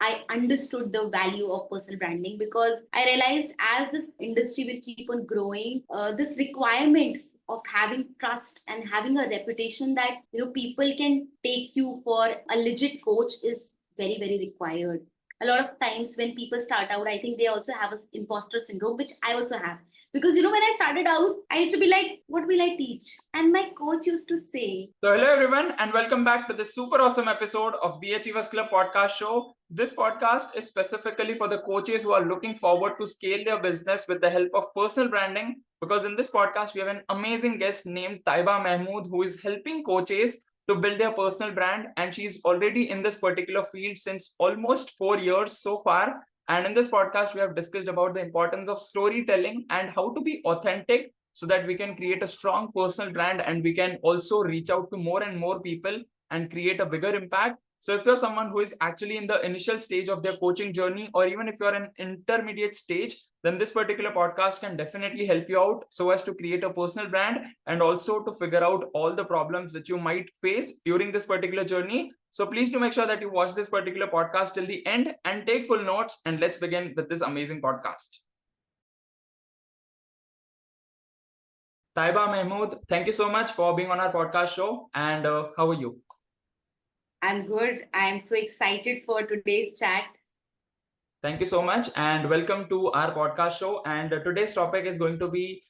I understood the value of personal branding, because I realized as this industry will keep on growing, this requirement of having trust and having a reputation that people can take you for a legit coach is very, very required. A lot of times when people start out, I think they also have a imposter syndrome, which I also have, because when I started out, I used to be like, what will I teach? And my coach used to say, So, hello everyone, and welcome back to this super awesome episode of the Achievers Club podcast show. This podcast is specifically for the coaches who are looking forward to scale their business with the help of personal branding. Because in this podcast, we have an amazing guest named Taiba Mahmood, who is helping coaches to build their personal brand. And she's already in this particular field since almost 4 years so far. And in this podcast, we have discussed about the importance of storytelling and how to be authentic so that we can create a strong personal brand and we can also reach out to more and more people and create a bigger impact. So if you're someone who is actually in the initial stage of their coaching journey, or even if you're an intermediate stage, then this particular podcast can definitely help you out so as to create a personal brand and also to figure out all the problems that you might face during this particular journey. So please do make sure that you watch this particular podcast till the end and take full notes, and let's begin with this amazing podcast. Taiba Mahmood, thank you so much for being on our podcast show. And how are you? I'm good. I'm so excited for today's chat. Thank you so much, and welcome to our podcast show. And today's topic is going to be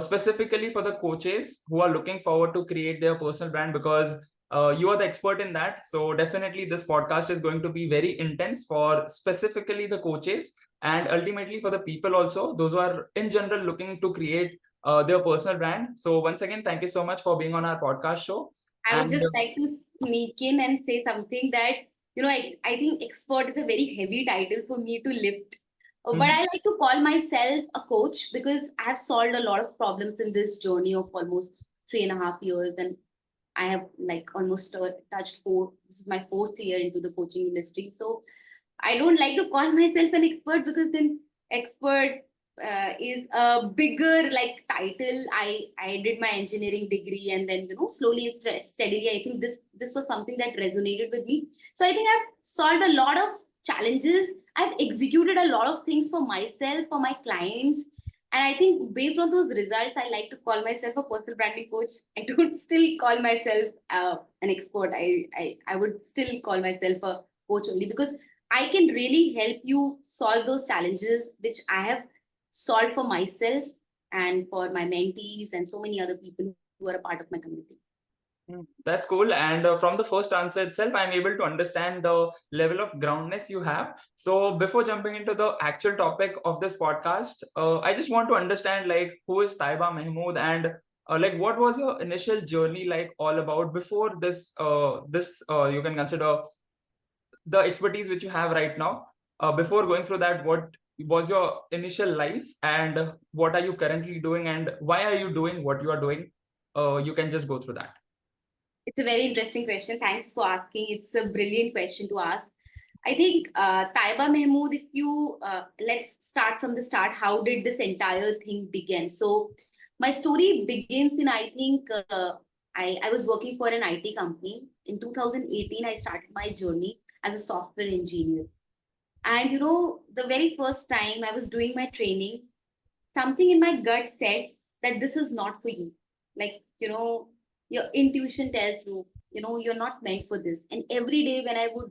specifically for the coaches who are looking forward to create their personal brand, because you are the expert in that. So definitely this podcast is going to be very intense for specifically the coaches and ultimately for the people also, those who are in general looking to create their personal brand. So once again, thank you so much for being on our podcast show. I would just like to sneak in and say something that, I think expert is a very heavy title for me to lift. But I like to call myself a coach because I have solved a lot of problems in this journey of almost 3.5 years. And I have like almost touched this is my 4th year into the coaching industry. So I don't like to call myself an expert, because then expert is a bigger like title. I did my engineering degree, and then slowly and steadily I think this was something that resonated with me. So I think I've solved a lot of challenges. I've executed a lot of things for myself, for my clients. And I think based on those results, I like to call myself a personal branding coach. I don't still call myself an expert. I would still call myself a coach only, because I can really help you solve those challenges which I have solved for myself and for my mentees and so many other people who are a part of my community. That's cool. And from the first answer itself, I'm able to understand the level of groundness you have. So before jumping into the actual topic of this podcast, I just want to understand like who is Taiba Mahmood, and like what was your initial journey like all about before this you can consider the expertise which you have right now. Before going through that, what was your initial life and what are you currently doing and why are you doing what you are doing? You can just go through that. It's a very interesting question. Thanks for asking. It's a brilliant question to ask. I think Taiba Mahmood, if you let's start from the start. How did this entire thing begin? So my story begins in, I think I was working for an IT company. In 2018, I started my journey as a software engineer. And the very first time I was doing my training, something in my gut said that this is not for you. Like, your intuition tells you, you're not meant for this. And every day when I would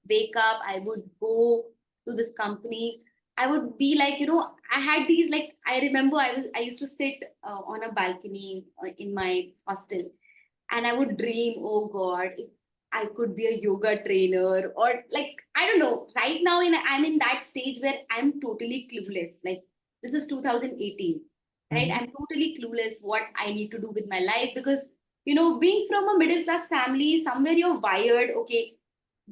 wake up, I would go to this company. I would be like, I had these, like, I remember I used to sit on a balcony in my hostel, and I would dream, oh God, if I could be a yoga trainer, or like, I don't know. Right now, I'm in that stage where I'm totally clueless. Like, this is 2018, right? I'm totally clueless what I need to do with my life, because, being from a middle class family, somewhere you're wired, okay,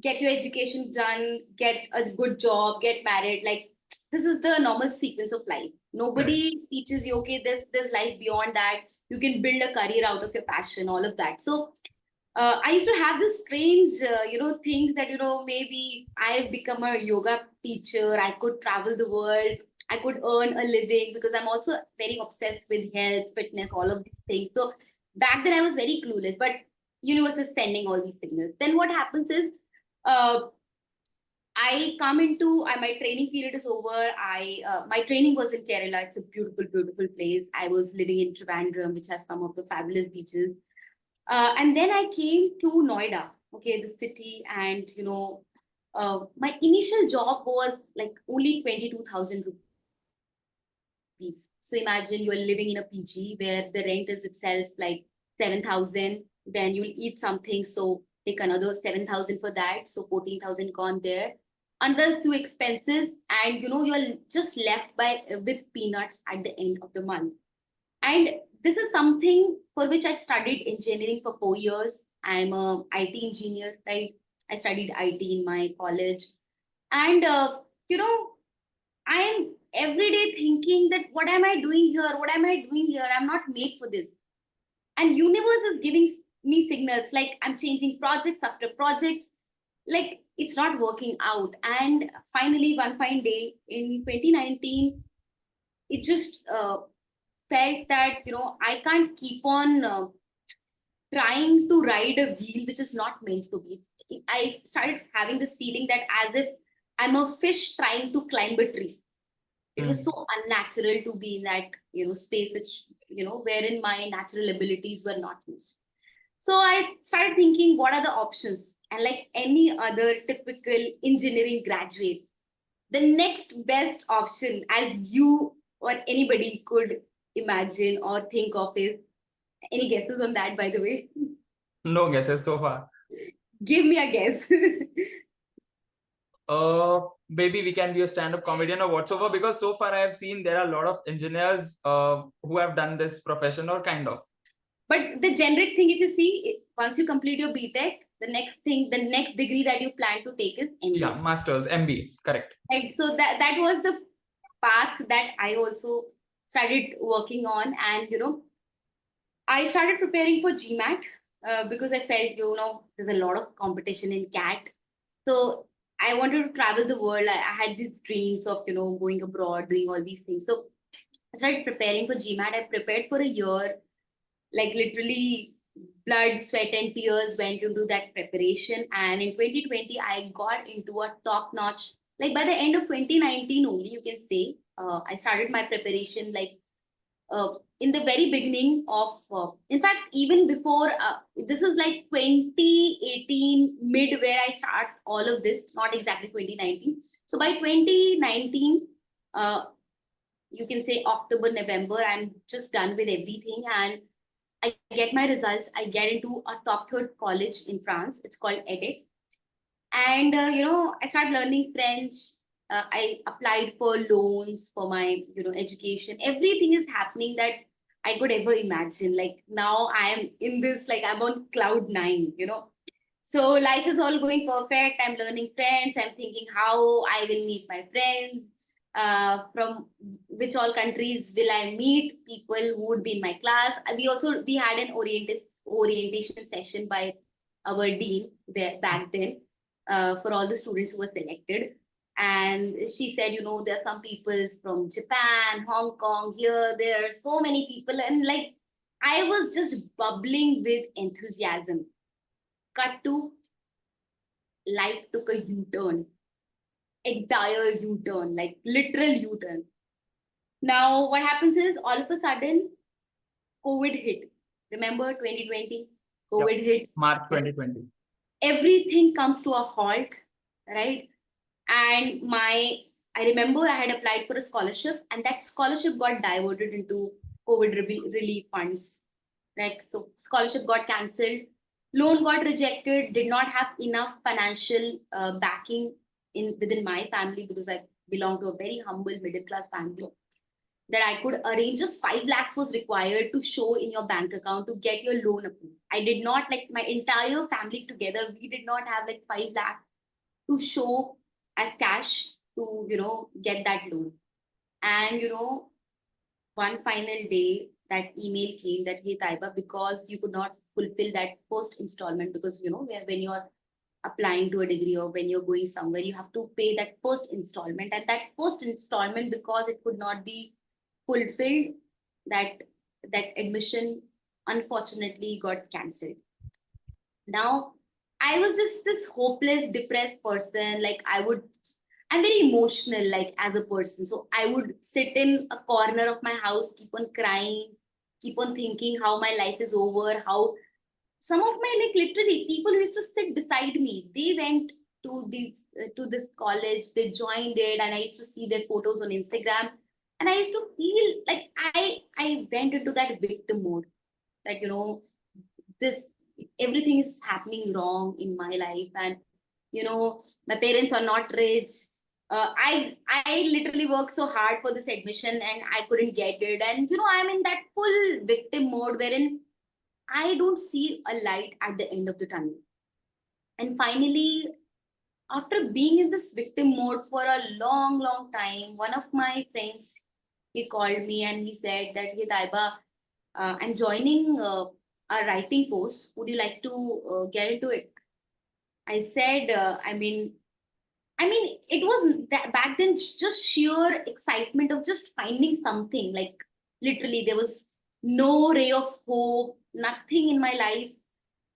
get your education done, get a good job, get married. Like, this is the normal sequence of life. Nobody teaches you, okay, there's life beyond that. You can build a career out of your passion, all of that. So I used to have this strange, things that, maybe I've become a yoga teacher. I could travel the world. I could earn a living, because I'm also very obsessed with health, fitness, all of these things. So back then I was very clueless, but universe is sending all these signals. Then what happens is, uh, I come into my training period is over. My training was in Kerala. It's a beautiful, beautiful place. I was living in Trivandrum, which has some of the fabulous beaches. And then I came to Noida, okay, the city, and my initial job was like only 22,000 rupees. So imagine you are living in a PG where the rent is itself like 7,000. Then you'll eat something, so take another 7,000 for that. So 14,000 gone there. Under few expenses, and you're just left with peanuts at the end of the month. And this is something for which I studied engineering for 4 years. I'm a IT engineer, right? I studied IT in my college. And, I am every day thinking that what am I doing here? What am I doing here? I'm not made for this. And universe is giving me signals like I'm changing projects after projects. Like it's not working out. And finally, one fine day in 2019, it just felt that I can't keep on trying to ride a wheel which is not meant to be. I started having this feeling that as if I'm a fish trying to climb a tree. It was so unnatural to be in that space which wherein my natural abilities were not used. So I started thinking, what are the options? And like any other typical engineering graduate, the next best option, as you or anybody could imagine or think of, is any guesses on that, by the way? No guesses so far. Give me a guess. Maybe we can be a stand-up comedian or whatsoever, because so far I have seen there are a lot of engineers who have done this profession or kind of. But the generic thing, if you see, once you complete your BTech, the next degree that you plan to take is MBA. Yeah, masters, MBA, correct. Right. So that was the path that I also started working on, and I started preparing for GMAT because I felt there's a lot of competition in CAT. So I wanted to travel the world. I had these dreams of going abroad, doing all these things. So I started preparing for GMAT. I prepared for a year, like literally blood, sweat, and tears went into that preparation. And in 2020, I got into a top notch. Like by the end of 2019, only you can say, I started my preparation like in the very beginning of, in fact, even before, this is like 2018 mid where I start all of this, not exactly 2019. So by 2019, uh, you can say October, November, I'm just done with everything. And I get my results. I get into a top third college in France. It's called EDEC. And, I started learning French. I applied for loans for my, education. Everything is happening that I could ever imagine. Like now I am in this, like I'm on cloud nine. So life is all going perfect. I'm learning French. I'm thinking how I will meet my friends. From which all countries will I meet people who would be in my class. We had an orientation session by our dean there back then for all the students who were selected. And she said, there are some people from Japan, Hong Kong, here, there, so many people. And like, I was just bubbling with enthusiasm. Cut to life took a U-turn, entire U-turn, like literal U-turn. Now, what happens is all of a sudden, COVID hit. Remember 2020? COVID hit. March 2020. Everything comes to a halt, right? And I remember I had applied for a scholarship, and that scholarship got diverted into COVID relief funds. Right? So scholarship got cancelled, loan got rejected, did not have enough financial backing within my family because I belong to a very humble middle class family that I could arrange. Just 5 lakhs was required to show in your bank account to get your loan approved. I did not, like my entire family together, we did not have like 5 lakh to show as cash to, get that loan. And, one final day, that email came that, hey, Taiba, because you could not fulfill that first installment, because, when you're applying to a degree or when you're going somewhere, you have to pay that first installment. And that first installment, because it could not be fulfilled, that admission unfortunately got cancelled. Now, I was just this hopeless, depressed person. Like I'm very emotional, like as a person. So I would sit in a corner of my house, keep on crying, keep on thinking how my life is over, how some of my, like, literally people who used to sit beside me, they went to this college, they joined it, and I used to see their photos on Instagram, and I used to feel like I went into that victim mode, that this everything is happening wrong in my life, and my parents are not rich. I literally worked so hard for this admission and I couldn't get it, and I'm in that full victim mode wherein I don't see a light at the end of the tunnel. And finally, after being in this victim mode for a long, long time, one of my friends, he called me and he said that, "Hey, Taiba, I'm joining a writing course. Would you like to get into it?" I said, it was that back then just sheer excitement of just finding something. Like literally, there was no ray of hope, nothing in my life.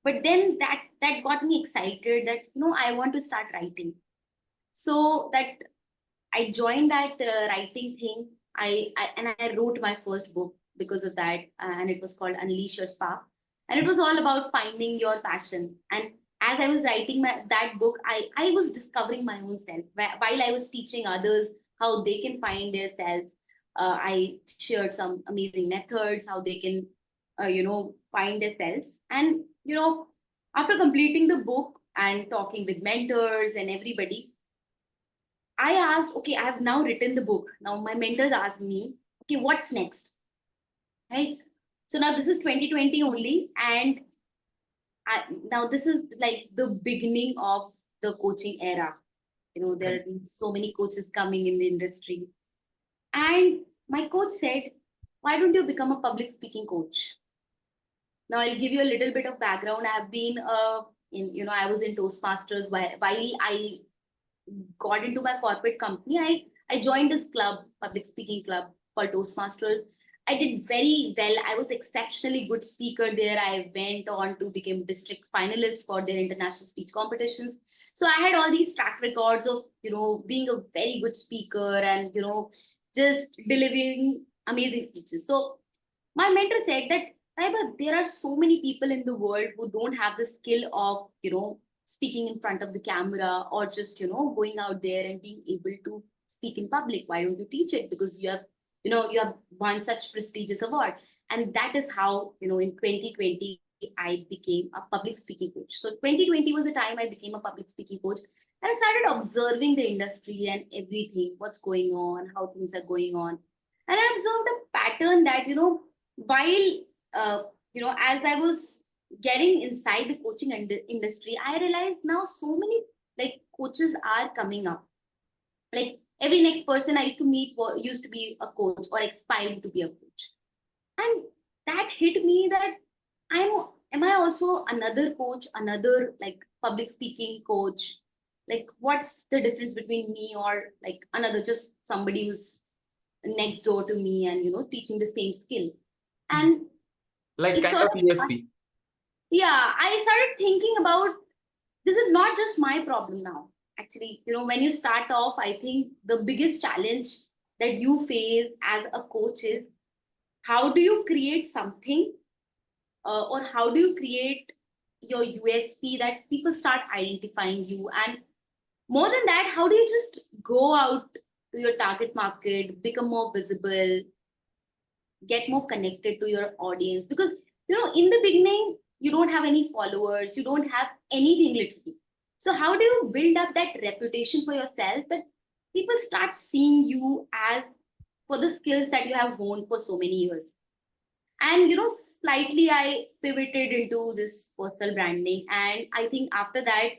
But then that got me excited that I want to start writing. So that I joined that writing thing. I wrote my first book because of that, and it was called Unleash Your Spark, and it was all about finding your passion. And as I was writing that book, I was discovering my own self while I was teaching others how they can find their selves. I shared some amazing methods how they can, find their selves. And after completing the book and talking with mentors and everybody, I asked, okay, I have now written the book. Now my mentors asked me, okay, what's next? Right? So now this is 2020 only. And now this is like the beginning of the coaching era. There are so many coaches coming in the industry. And my coach said, why don't you become a public speaking coach? Now I'll give you a little bit of background. I have been, I was in Toastmasters while I got into my corporate company. I joined this club, public speaking club called Toastmasters. I did very well. I was exceptionally good speaker there. I went on to become district finalist for their international speech competitions. So I had all these track records of being a very good speaker and just delivering amazing speeches. So my mentor said that, Taiba, there are so many people in the world who don't have the skill of, speaking in front of the camera, or just, going out there and being able to speak in public. Why don't you teach it? Because you have won such prestigious award. And that is how, in 2020, I became a public speaking coach. So 2020 was the time I became a public speaking coach. And I started observing the industry and everything, what's going on, how things are going on. And I observed a pattern that, while as I was getting inside the coaching industry, I realized now so many, like, coaches are coming up. Like every next person I used to meet used to be a coach or aspiring to be a coach. And that hit me that i'm am I also another coach, another, like, public speaking coach? Like, what's the difference between me or like another, just somebody who's next door to me and teaching the same skill? And Like it kind sort of of ESP. yeah, I started thinking about, this is not just my problem now. Actually, when you start off, I think the biggest challenge that you face as a coach is, how do you create something, or how do you create your USP that people start identifying you? And more than that, how do you just go out to your target market, become more visible, get more connected to your audience? Because in the beginning you don't have any followers, you don't have anything literally. So how do you build up that reputation for yourself that people start seeing you as, for the skills that you have honed for so many years? And slightly I pivoted into this personal branding, and I think after that,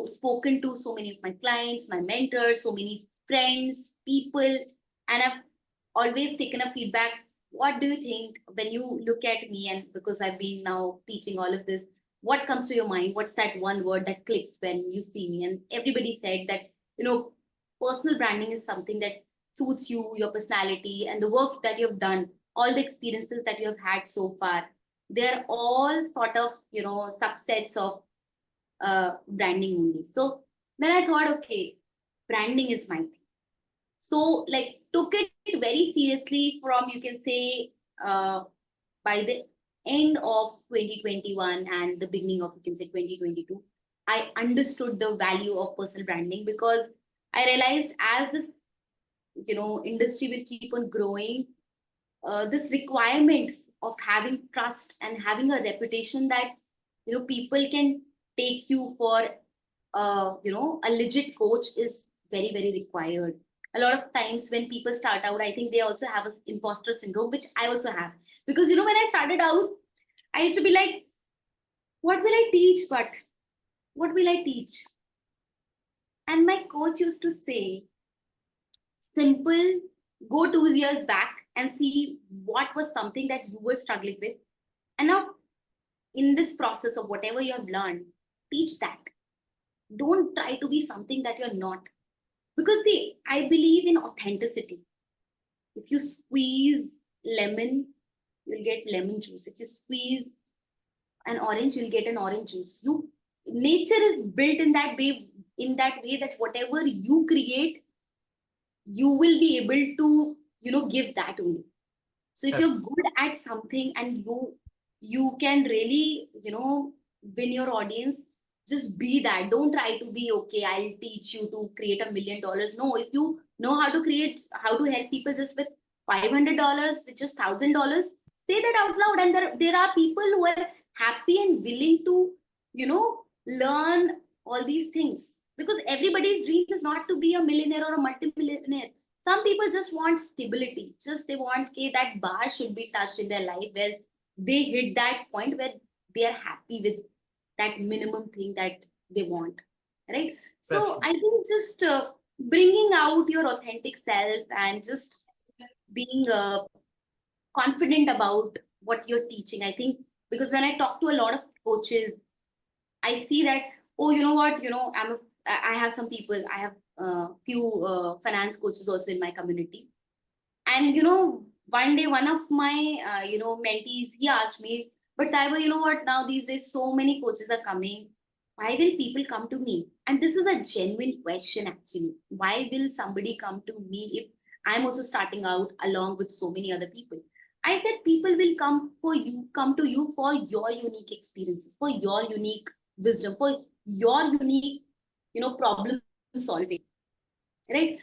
spoken to so many of my clients, my mentors, so many friends, people, and I've always taken a feedback. What do you think when you look at me? And because I've been now teaching all of this, what comes to your mind? What's that one word that clicks when you see me? And everybody said that, personal branding is something that suits you, your personality, and the work that you've done, all the experiences that you have had so far. They're all sort of, subsets of branding only. So then I thought, okay, branding is my thing. So like took it very seriously from, you can say, by the end of 2021 and the beginning of, you can say, 2022, I understood the value of personal branding, because I realized as this, industry will keep on growing, this requirement of having trust and having a reputation that, people can take you for, a legit coach is very, very required. A lot of times when people start out, I think they also have a imposter syndrome, which I also have. Because, when I started out, I used to be like, what will I teach? But what will I teach? And my coach used to say, simple, go 2 years back and see what was something that you were struggling with. And now, in this process of whatever you have learned, teach that. Don't try to be something that you're not. Because, see, I believe in authenticity. If you squeeze lemon, you'll get lemon juice. If you squeeze an orange, you'll get an orange juice. Nature is built in that way that whatever you create, you will be able to, give that only. So if you're good at something and you can really, win your audience, just be that. Don't try to be, okay, I'll teach you to create $1 million. No, if you know how to help people just with $500, with just $1,000, say that out loud. And there are people who are happy and willing to, learn all these things, because everybody's dream is not to be a millionaire or a multi-millionaire. Some people just want stability. Just they want that bar should be touched in their life where they hit that point where they are happy with that minimum thing that they want, right? So I think just bringing out your authentic self and just being confident about what you're teaching. I think, because when I talk to a lot of coaches, I see that, oh, you know what, I have some people, I have few finance coaches also in my community. And, one day, one of my, mentees, he asked me, but Taiba, you know what, now these days, so many coaches are coming. Why will people come to me? And this is a genuine question, actually. Why will somebody come to me if I'm also starting out along with so many other people? I said people will come to you for your unique experiences, for your unique wisdom, for your unique, problem solving, right?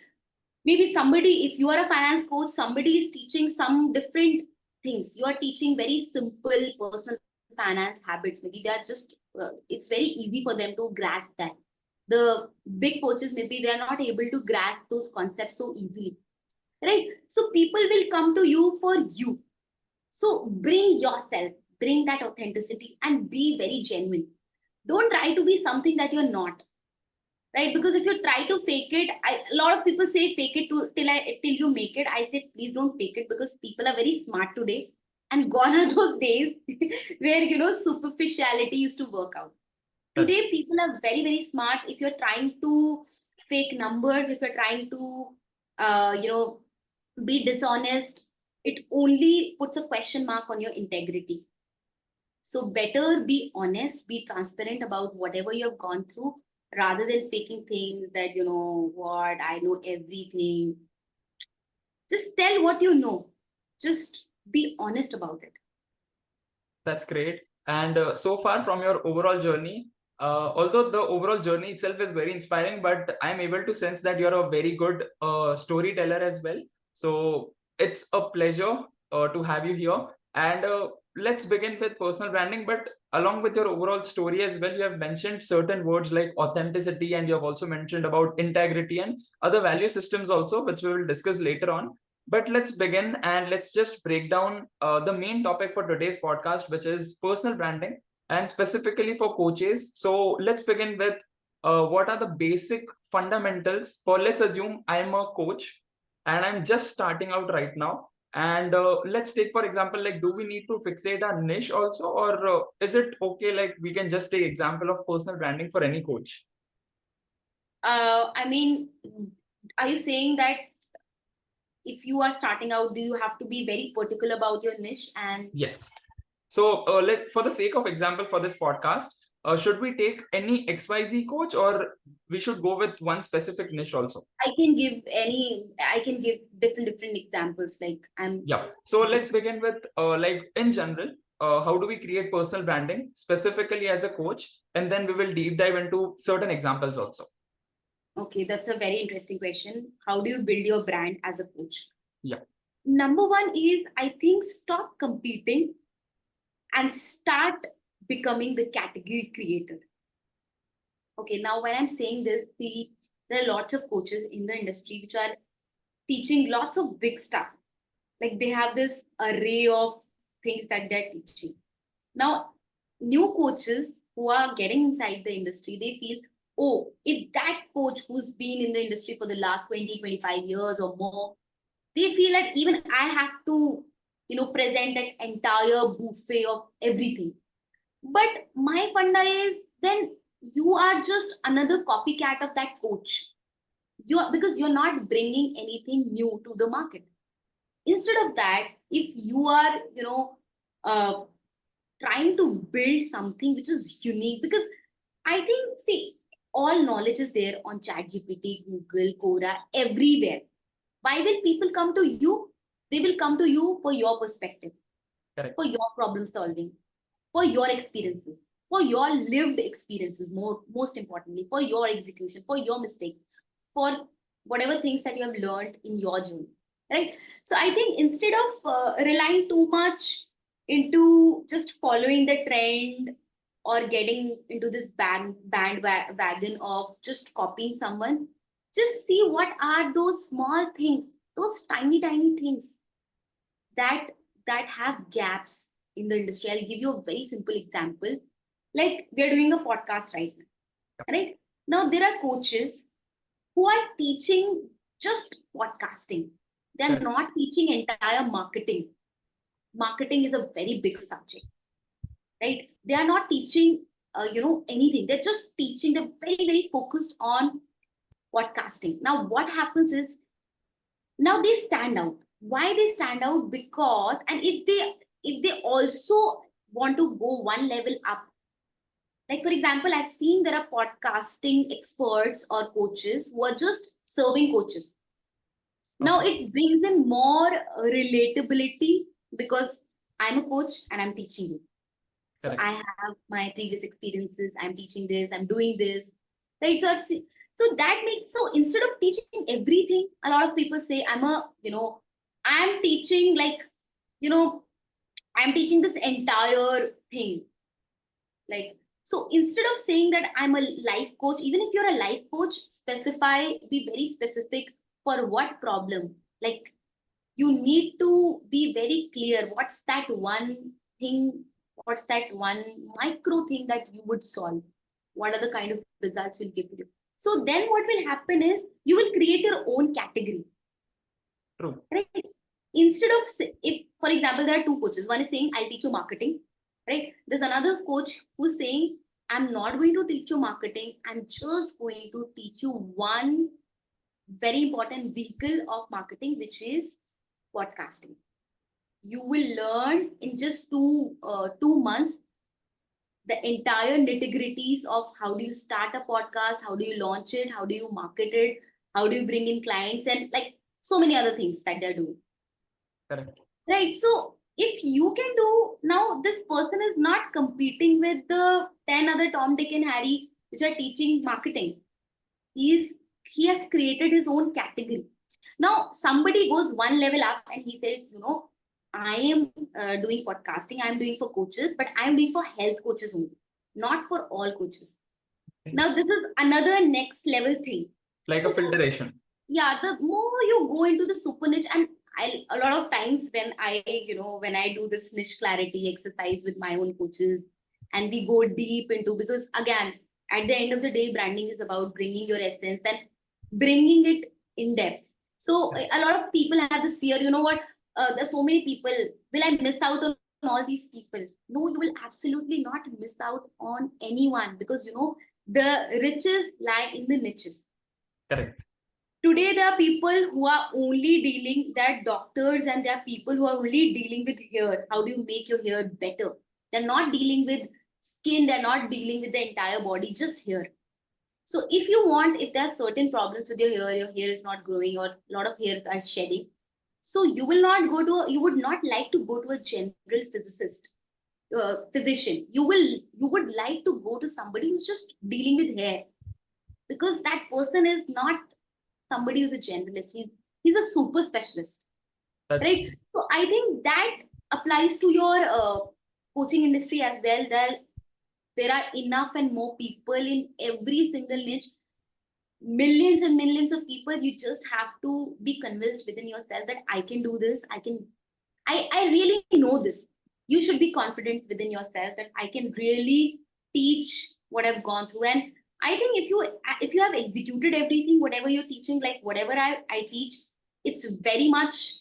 Maybe somebody, if you are a finance coach, somebody is teaching some different things. You are teaching very simple personal finance habits. Maybe they are just it's very easy for them to grasp that. The big coaches, maybe they are not able to grasp those concepts so easily, right? So people will come to you for you. So bring yourself, bring that authenticity and be very genuine. Don't try to be something that you're not, right? Because if you try to fake it, a lot of people say fake it till you make it. I said please don't fake it, because people are very smart today, and gone are those days where, superficiality used to work out. Today people are very, very smart. If you're trying to fake numbers, if you're trying to be dishonest, it only puts a question mark on your integrity. So better be honest, be transparent about whatever you have gone through, rather than faking things that, what, I know everything. Just tell what you know. Just be honest about it. That's great. And so far from your overall journey, although the overall journey itself is very inspiring, but I'm able to sense that you're a very good storyteller as well. So it's a pleasure to have you here. And let's begin with personal branding. But along with your overall story as well, you have mentioned certain words like authenticity, and you have also mentioned about integrity and other value systems also, which we will discuss later on. But let's begin and let's just break down the main topic for today's podcast, which is personal branding and specifically for coaches. So let's begin with what are the basic fundamentals for, let's assume I'm a coach and I'm just starting out right now. And let's take, for example, like, do we need to fixate our niche also, or is it okay, like we can just take example of personal branding for any coach? I mean, are you saying that if you are starting out, do you have to be very particular about your niche? And yes. So for the sake of example for this podcast, should we take any XYZ coach, or we should go with one specific niche also? I can give different examples. Yeah. So let's begin with like in general, how do we create personal branding specifically as a coach? And then we will deep dive into certain examples also. Okay, that's a very interesting question. How do you build your brand as a coach? Yeah. Number one is, I think, stop competing and start becoming the category creator. Okay, now when I'm saying this, there are lots of coaches in the industry which are teaching lots of big stuff. Like they have this array of things that they're teaching. Now, new coaches who are getting inside the industry, they feel, oh, if that coach who's been in the industry for the last 20, 25 years or more, they feel that even I have to, present that entire buffet of everything. But my funda is, then you are just another copycat of that coach. Because you're not bringing anything new to the market. Instead of that, if you are, uh, trying to build something which is unique, because I think, see, all knowledge is there on ChatGPT, Google, Quora, everywhere. Why will people come to you? They will come to you for your perspective, Correct. for your problem solving, for your experiences, for your lived experiences, most importantly, for your execution, for your mistakes, for whatever things that you have learned in your journey, right? So I think instead of relying too much into just following the trend or getting into this bandwagon of just copying someone, just see what are those small things, those tiny things that have gaps in the industry. I'll give you a very simple example. Like we are doing a podcast right now, right? Now there are coaches who are teaching just podcasting. They're not teaching entire marketing. Marketing is a very big subject, right? They are not teaching, anything. They're just teaching. They're very focused on podcasting. Now, what happens is, now they stand out. Why they stand out? Because, and if they also want to go one level up, like for example, I've seen there are podcasting experts or coaches who are just serving coaches. Now it brings in more relatability, because I'm a coach and I'm teaching you. So Correct. I have my previous experiences. I'm teaching this. I'm doing this, right? So I've seen. So that makes, so instead of teaching everything, a lot of people say I'm teaching I'm teaching this entire thing. Like, so instead of saying that I'm a life coach, even if you're a life coach, be very specific for what problem. Like, you need to be very clear what's that one thing, what's that one micro thing that you would solve. What are the kind of results you'll give you? So then what will happen is you will create your own category. True. Right? Instead of, if for example, there are two coaches. One is saying, I'll teach you marketing. Right? There's another coach who's saying, I'm not going to teach you marketing. I'm just going to teach you one very important vehicle of marketing, which is podcasting. You will learn in just 2 months the entire nitty-gritties of how do you start a podcast, how do you launch it, how do you market it, how do you bring in clients, and like so many other things that they're doing. Correct. Right. So if you can do, now this person is not competing with the 10 other Tom, Dick, and Harry which are teaching marketing. He has created his own category. Now somebody goes one level up and he says, I am doing podcasting, I'm doing for coaches, but I'm doing for health coaches only, not for all coaches. Now this is another next level thing. Like so a filtration. The more you go into the super niche, and a lot of times when I do this niche clarity exercise with my own coaches, and we go deep into, because again, at the end of the day, branding is about bringing your essence and bringing it in depth. So a lot of people have this fear, there's so many people, will I miss out on all these people? No, you will absolutely not miss out on anyone, because the riches lie in the niches. Correct. Today there are people who are only dealing, there are doctors and there are people who are only dealing with hair. How do you make your hair better? They're not dealing with skin, they're not dealing with the entire body, just hair. So if you want, if there are certain problems with your hair is not growing or a lot of hairs are shedding, so you will not go to, you would not like to go to a general physician. You would like to go to somebody who's just dealing with hair, because that person is not somebody who's a generalist. He's a super specialist, That's right? So I think that applies to your coaching industry as well. There are enough and more people in every single niche, millions and millions of people. You just have to be convinced within yourself that I can do this. I really know this. You should be confident within yourself that I can really teach what I've gone through. And I think if you have executed everything, whatever you're teaching, like whatever I teach, it's very much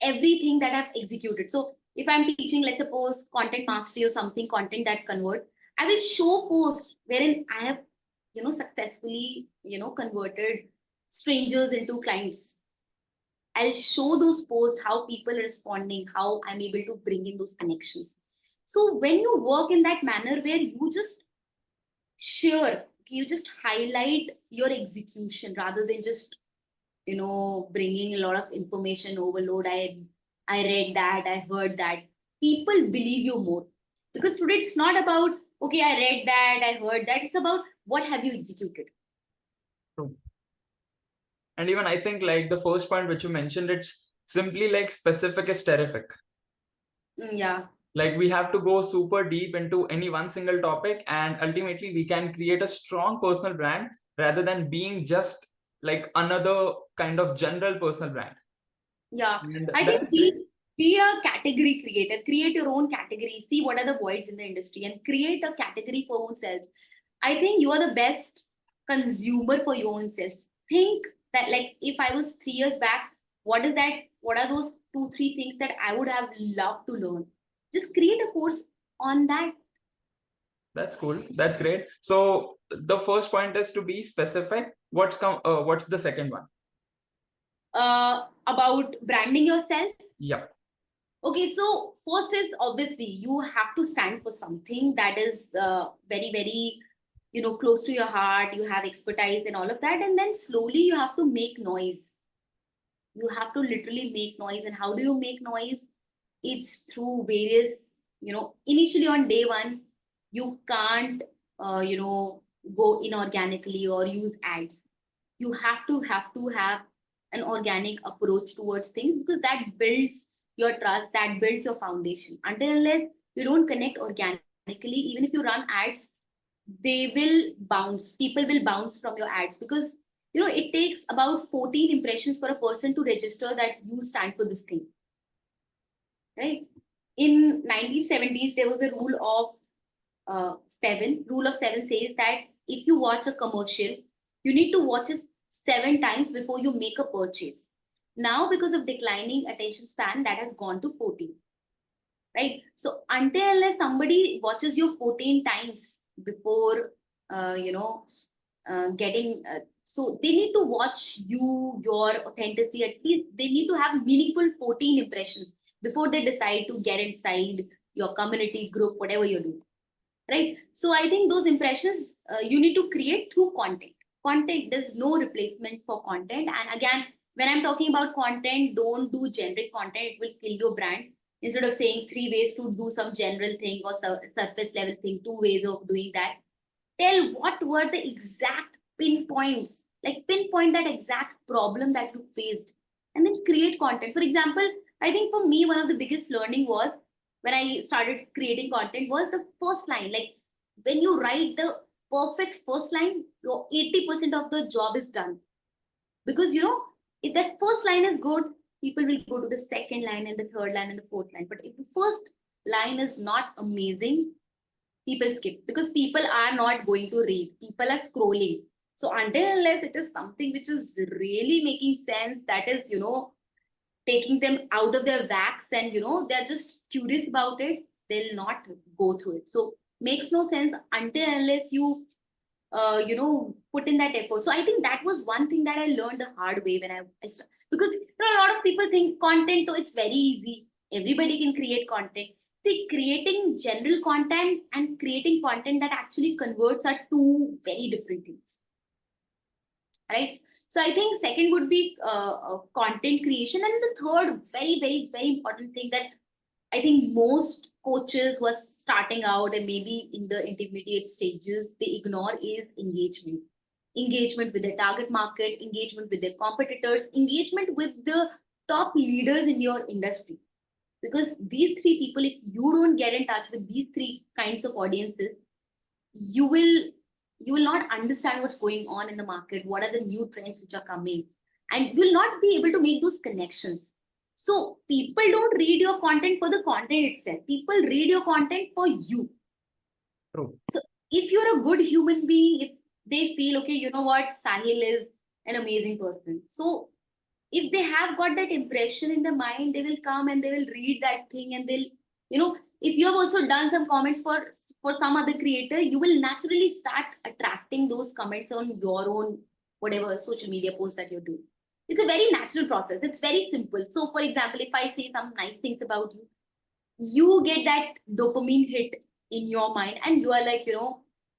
everything that I've executed. So if I'm teaching, let's suppose content mastery or something, content that converts, I will show posts wherein I have, successfully, converted strangers into clients. I'll show those posts, how people are responding, how I'm able to bring in those connections. So when you work in that manner where you just share, you just highlight your execution rather than just, bringing a lot of information overload. I read that, I heard that. People believe you more. Because today it's not about, okay, I read that, I heard that. It's about what have you executed. true. And even I think like the first point which you mentioned, it's simply like specific is terrific. Yeah. Like we have to go super deep into any one single topic, and ultimately we can create a strong personal brand rather than being just like another kind of general personal brand. Yeah. And I that's think great. be a category creator, create your own category, see what are the voids in the industry and create a category for oneself. I think you are the best consumer for your own self. Think that, like, if I was 3 years back, what is that? What are those 2, 3 things that I would have loved to learn? Just create a course on that. That's cool. That's great. So the first point is to be specific. What's the second one? About branding yourself. Yeah. Okay, so first is obviously you have to stand for something that is very, very, close to your heart. You have expertise and all of that, and then slowly you have to make noise. You have to literally make noise. And how do you make noise? It's through various, initially on day one, you can't, go inorganically or use ads. You have an organic approach towards things, because that builds your trust, that builds your foundation. Until unless you don't connect organically, even if you run ads, they will bounce. People will bounce from your ads, because it takes about 14 impressions for a person to register that you stand for this thing, right? In 1970s, there was a rule of seven. Rule of seven says that if you watch a commercial, you need to watch it 7 times before you make a purchase. Now, because of declining attention span, that has gone to 14, right? So until unless somebody watches you 14 times before, getting, so they need to watch you, your authenticity. At least they need to have meaningful 14 impressions before they decide to get inside your community group, whatever you're doing, right? So I think those impressions you need to create through content. There's no replacement for content. And again, when I'm talking about content, don't do generic content. It will kill your brand. Instead of saying 3 ways to do some general thing or surface level thing, 2 ways of doing that, tell what were the exact pinpoints, like pinpoint that exact problem that you faced, and then create content. For example, I think for me, one of the biggest learning was when I started creating content was the first line. Like, when you write the perfect first line, your 80% of the job is done. Because if that first line is good, people will go to the second line and the third line and the fourth line. But if the first line is not amazing, people skip, because people are not going to read. People are scrolling. So until unless it is something which is really making sense, that is, taking them out of their wax, and they're just curious about it, they'll not go through it. So makes no sense until unless you put in that effort. So I think that was one thing that I learned the hard way when because a lot of people think content, so it's very easy, everybody can create content. See, creating general content and creating content that actually converts are two very different things, right? So I think second would be content creation, and the third very important thing that I think most coaches who are starting out and maybe in the intermediate stages, they ignore is engagement. Engagement with their target market, engagement with their competitors, engagement with the top leaders in your industry. Because these three people, if you don't get in touch with these three kinds of audiences, you will you will not understand what's going on in the market, what are the new trends which are coming, and you'll not be able to make those connections. So people don't read your content for the content itself, people read your content for you. True. So if you're a good human being, if they feel, okay, you know what, Sahil is an amazing person, so if they have got that impression in the mind, they will come and they will read that thing, and they'll, if you have also done some comments for some other creator, you will naturally start attracting those comments on your own whatever social media post that you're doing. It's a very natural process, it's very simple. So for example, if I say some nice things about you, you get that dopamine hit in your mind, and you are like,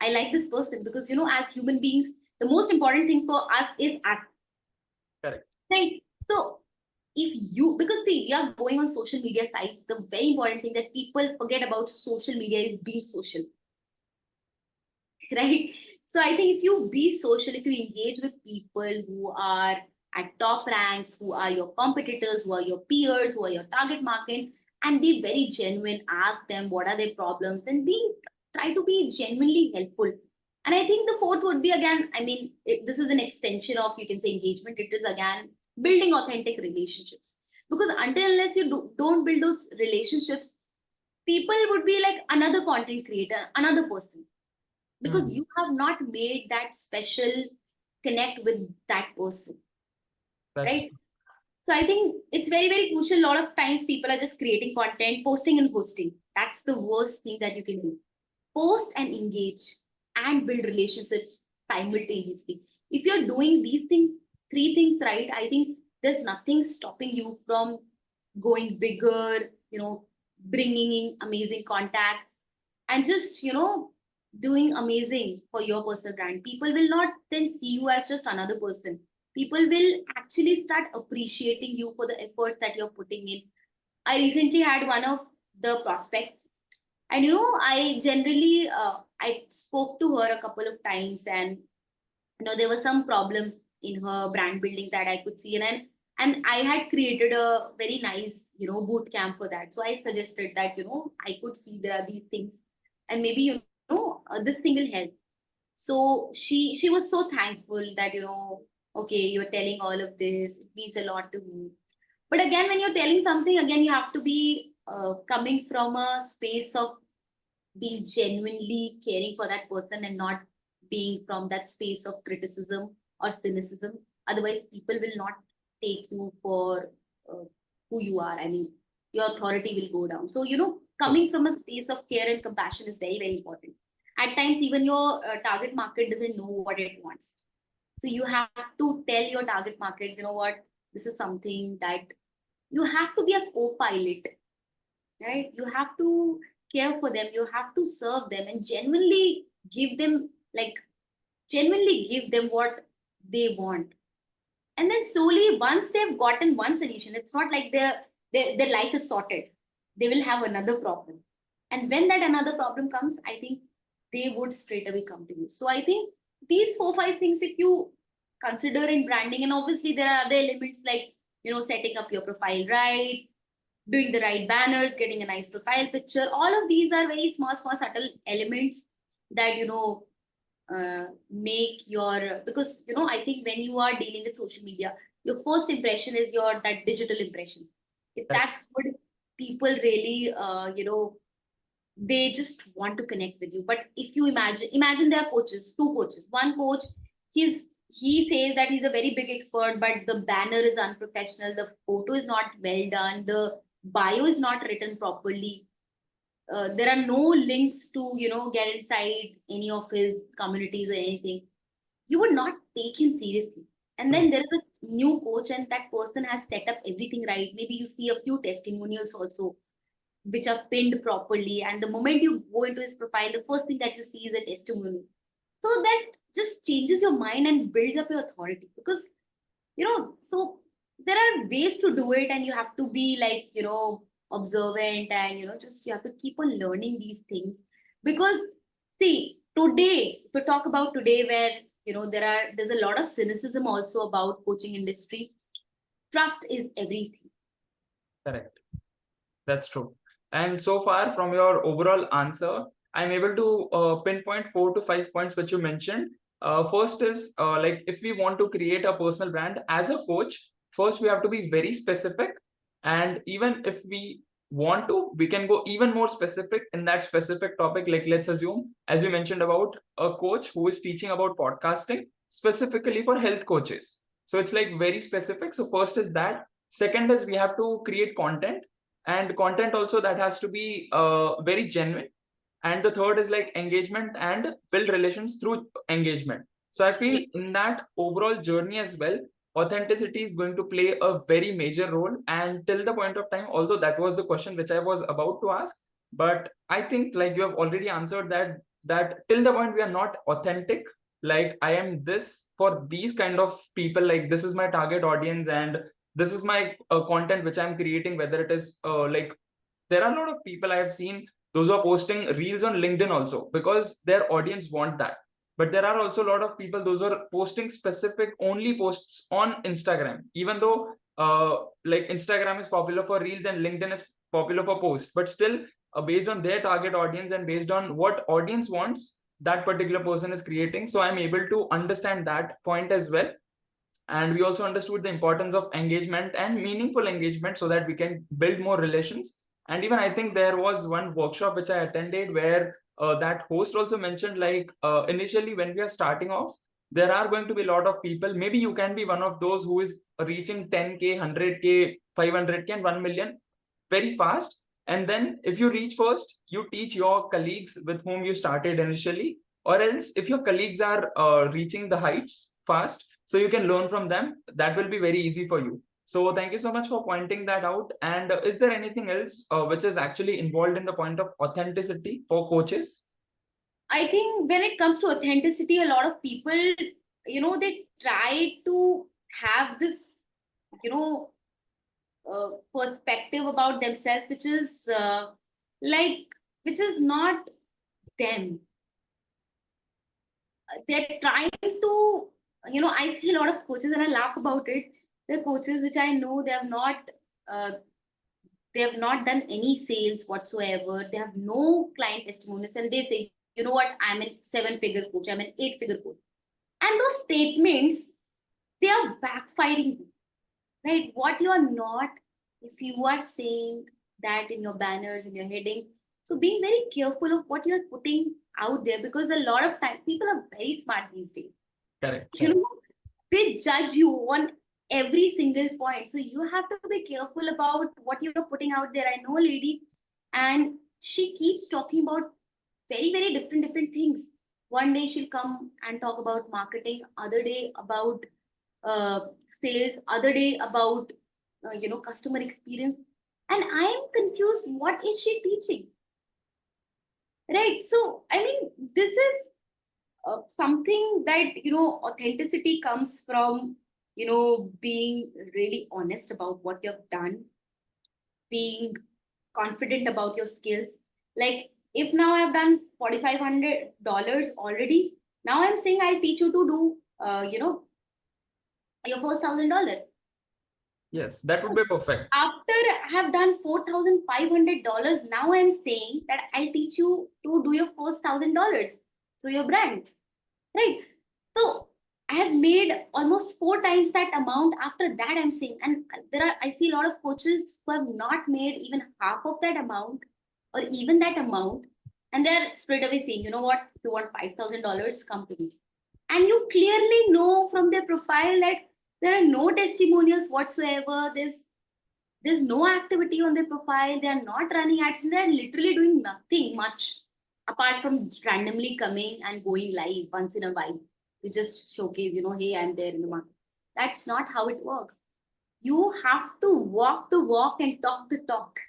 I like this person, because as human beings, the most important thing for us is us. Correct. Right. So if you, because see, we are going on social media sites, the very important thing that people forget about social media is being social. Right. So I think if you be social, if you engage with people who are at top ranks, who are your competitors, who are your peers, who are your target market, and be very genuine, ask them what are their problems, and try to be genuinely helpful. And I think the fourth would be, again, I mean, this is an extension of, you can say, engagement. It is again building authentic relationships, because until unless you don't build those relationships, people would be like another content creator, another person, because you have not made that special connect with that person. That's Right. So I think it's very crucial. A lot of times people are just creating content, posting and posting. That's the worst thing that you can do. Post and engage and build relationships simultaneously. If you're doing these three things right, I think there's nothing stopping you from going bigger, bringing in amazing contacts, and just, doing amazing for your personal brand. People will not then see you as just another person. People will actually start appreciating you for the efforts that you're putting in. I recently had one of the prospects, and I generally I spoke to her a couple of times, and there were some problems in her brand building that I could see, and I had created a very nice boot camp for that. So I suggested that I could see there are these things, and maybe this thing will help. So she was so thankful that okay, you're telling all of this, it means a lot to me. But again, when you're telling something, again, you have to be coming from a space of being genuinely caring for that person, and not being from that space of criticism or cynicism. Otherwise, people will not take you for uh, who you are. I mean, your authority will go down. So, coming from a space of care and compassion is very important. At times, even your target market doesn't know what it wants. So, you have to tell your target market, what, this is something that you have to be a co pilot, right? You have to care for them, you have to serve them, and give them like genuinely give them what they want. And then slowly, once they've gotten one solution, it's not like their life is sorted. They will have another problem, and when that another problem comes, I think they would straight away come to you. So I think these 4 5 things, if you consider in branding, and obviously there are other elements like setting up your profile right, doing the right banners, getting a nice profile picture. All of these are very small, subtle elements that make your, because I think when you are dealing with social media, your first impression is your that digital impression. If correct. that's good, people really they just want to connect with you. But if you imagine there are two coaches. One coach, he says that he's a very big expert, but the banner is unprofessional, the photo is not well done, the bio is not written properly, there are no links to get inside any of his communities or anything. You would not take him seriously. And True. then there is a new coach, and that person has set up everything right. Maybe you see a few testimonials also, which are pinned properly. And the moment you go into his profile, the first thing that you see is a testimonial. So that just changes your mind and builds up your authority, because, so there are ways to do it, and you have to be like, observant, and, just you have to keep on learning these things. Because, see, today, if we talk about today, where, there's a lot of cynicism also about coaching industry, trust is everything. Correct. That's true. And so far from your overall answer, I'm able to pinpoint 4 to 5 points which you mentioned. First is like if we want to create a personal brand as a coach, first we have to be very specific. And even if we want to, we can go even more specific in that specific topic. Like let's assume, as you mentioned about a coach who is teaching about podcasting specifically for health coaches. So it's like very specific. So first is that. Second is we have to create content, and content also that has to be very genuine. And the third is like engagement and build relations through engagement. So I feel in that overall journey as well, authenticity is going to play a very major role. And till the point of time, although that was the question which I was about to ask, but I think like you have already answered that till the point we are not authentic, like I am this for these kind of people, like this is my target audience and this is my content which I'm creating, whether it is like there are a lot of people I have seen those who are posting reels on LinkedIn also because their audience want that. But there are also a lot of people those who are posting specific only posts on Instagram, even though like Instagram is popular for reels and LinkedIn is popular for posts, but still based on their target audience and based on what audience wants, that particular person is creating. So I'm able to understand that point as well. And we also understood the importance of engagement and meaningful engagement so that we can build more relations. And even I think there was one workshop which I attended where that host also mentioned like initially when we are starting off, there are going to be a lot of people. Maybe you can be one of those who is reaching 10K, 100K, 500K and 1 million very fast. And then if you reach first, you teach your colleagues with whom you started initially. Or else if your colleagues are reaching the heights fast, so you can learn from them, that will be very easy for you. So thank you so much for pointing that out. And is there anything else which is actually involved in the point of authenticity for coaches? I think when it comes to authenticity, a lot of people, they try to have this, perspective about themselves, which is like, which is not them. They're trying to, I see a lot of coaches and I laugh about it. The coaches which I know, uh, they have not done any sales whatsoever. They have no client testimonials, and they say, you know what, I'm a 7-figure coach, I'm an 8-figure coach. And those statements, they are backfiring you, right? What you are not, if you are saying that in your banners, in your headings. So being very careful of what you're putting out there, because a lot of time people are very smart these days. Correct. You know, they judge you on every single point. So you have to be careful about what you're putting out there. I know a lady, and she keeps talking about very, very different things. One day she'll come and talk about marketing, other day about sales, other day about customer experience, and I am confused. What is she teaching? Right. So I mean, this is something that, authenticity comes from, being really honest about what you have done, being confident about your skills. Like, if now I've done $4,500 already, now I'm saying I'll teach you to do your $4,000. Yes, that would be perfect. After I have done $4,500, now I'm saying that I'll teach you to do your first $1,000 through your brand. Right. So I have made almost 4 times that amount after that, I'm saying. And I see a lot of coaches who have not made even half of that amount or even that amount. And they're straight away saying, you know what, if you want $5,000, come to me. And you clearly know from their profile that there are no testimonials whatsoever. There's no activity on their profile. They are not running ads. They're literally doing nothing much apart from randomly coming and going live once in a while to just showcase, hey, I'm there in the market. That's not how it works. You have to walk the walk and talk the talk.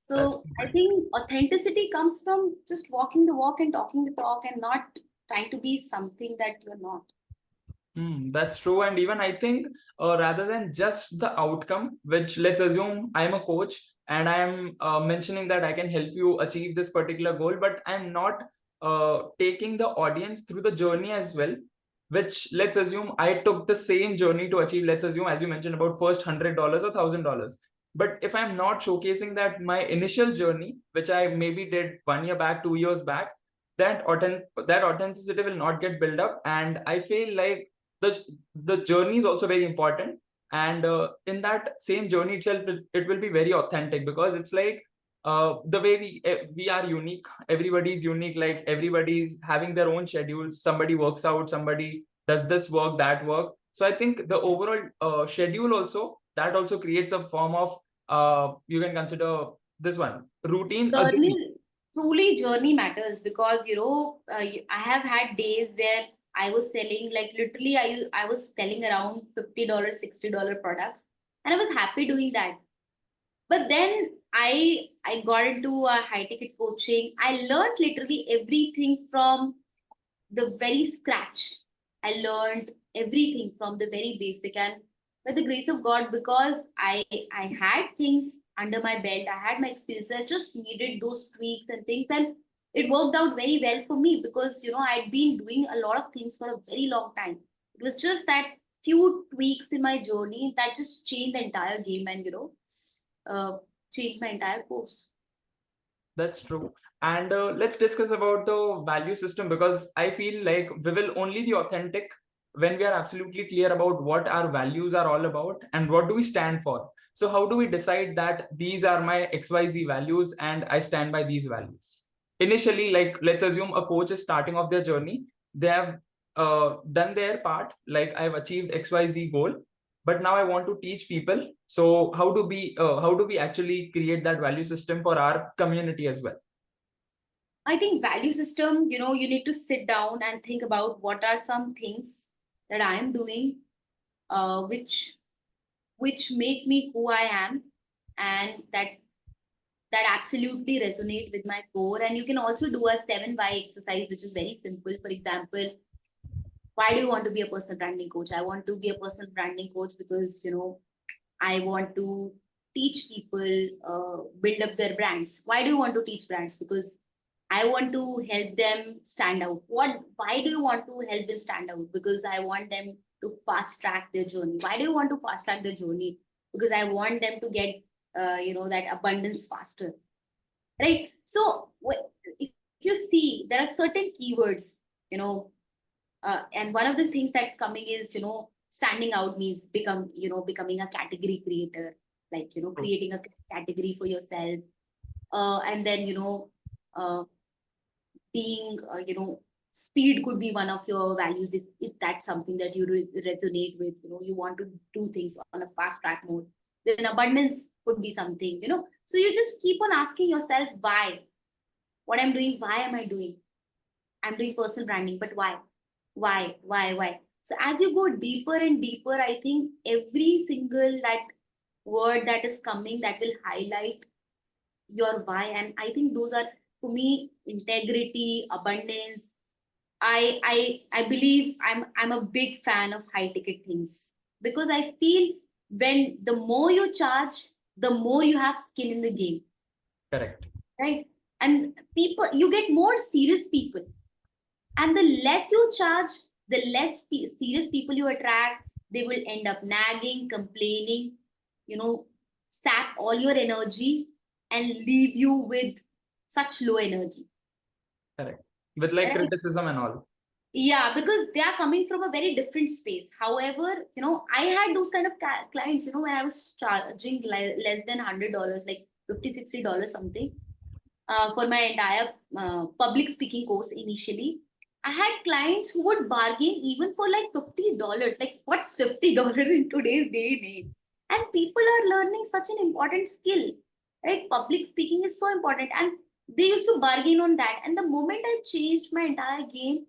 So I think authenticity comes from just walking the walk and talking the talk and not trying to be something that you're not. That's true. And even I think rather than just the outcome, which let's assume I'm a coach and I'm mentioning that I can help you achieve this particular goal, but I'm not taking the audience through the journey as well, which let's assume I took the same journey to achieve, let's assume, as you mentioned about first $100 or $1,000. But if I'm not showcasing that my initial journey, which I maybe did 1 year back, 2 years back, that authenticity will not get built up. And I feel like the the journey is also very important, and in that same journey itself it will be very authentic, because it's like the way we are unique, everybody is unique, like everybody's having their own schedules, somebody works out, somebody does this work, that work. So I think the overall schedule also, that also creates a form of you can consider this one routine a journey. Truly journey matters, because I have had days where I was selling, like literally I was selling around $50 $60 products, and I was happy doing that. But then I got into a high ticket coaching. I learned literally everything from the very scratch. I learned everything from the very basic, and by the grace of God, because I had things under my belt, I had my experience. I just needed those tweaks and things, and it worked out very well for me, because I'd been doing a lot of things for a very long time. It was just that few tweaks in my journey that just changed the entire game, and uh, changed my entire course. That's true. And let's discuss about the value system, because I feel like we will only be authentic when we are absolutely clear about what our values are all about and what do we stand for. So how do we decide that these are my XYZ values and I stand by these values? Initially, like let's assume a coach is starting off their journey. They have done their part, like I've achieved XYZ goal, but now I want to teach people. So how do we actually create that value system for our community as well? I think value system, you need to sit down and think about what are some things that I am doing, which make me who I am, and that absolutely resonate with my core. And you can also do a 7 why exercise, which is very simple. For example, why do you want to be a personal branding coach? I want to be a personal branding coach because I want to teach people build up their brands. Why do you want to teach brands? Because I want to help them stand out. Why do you want to help them stand out? Because I want them to fast track their journey. Why do you want to fast track their journey? Because I want them to get that abundance faster, right? So if you see, there are certain keywords, you know, and one of the things that's coming is standing out means becoming a category creator, like creating a category for yourself, and then uh, being speed could be one of your values, if that's something that you resonate with. You want to do things on a fast track mode. Then abundance could be something. So you just keep on asking yourself why. What I'm doing, why am I doing? I'm doing personal branding, but why? So as you go deeper and deeper, I think every single that word that is coming, that will highlight your why. And I think those are, for me, integrity, abundance. I believe I'm a big fan of high ticket things, because I feel when the more you charge, the more you have skin in the game. Correct. Right? And people, you get more serious people, and the less you charge, the less serious people you attract. They will end up nagging, complaining, sap all your energy and leave you with such low energy. Correct. With like Right? criticism and all. Yeah, because they are coming from a very different space. However, I had those kind of clients, when I was charging less than $100, like 50 $60 something, for my entire public speaking course initially. I had clients who would bargain even for like $50. Like, what's $50 in today's day and age? And people are learning such an important skill, right? Public speaking is so important, and they used to bargain on that. And the moment I changed my entire game,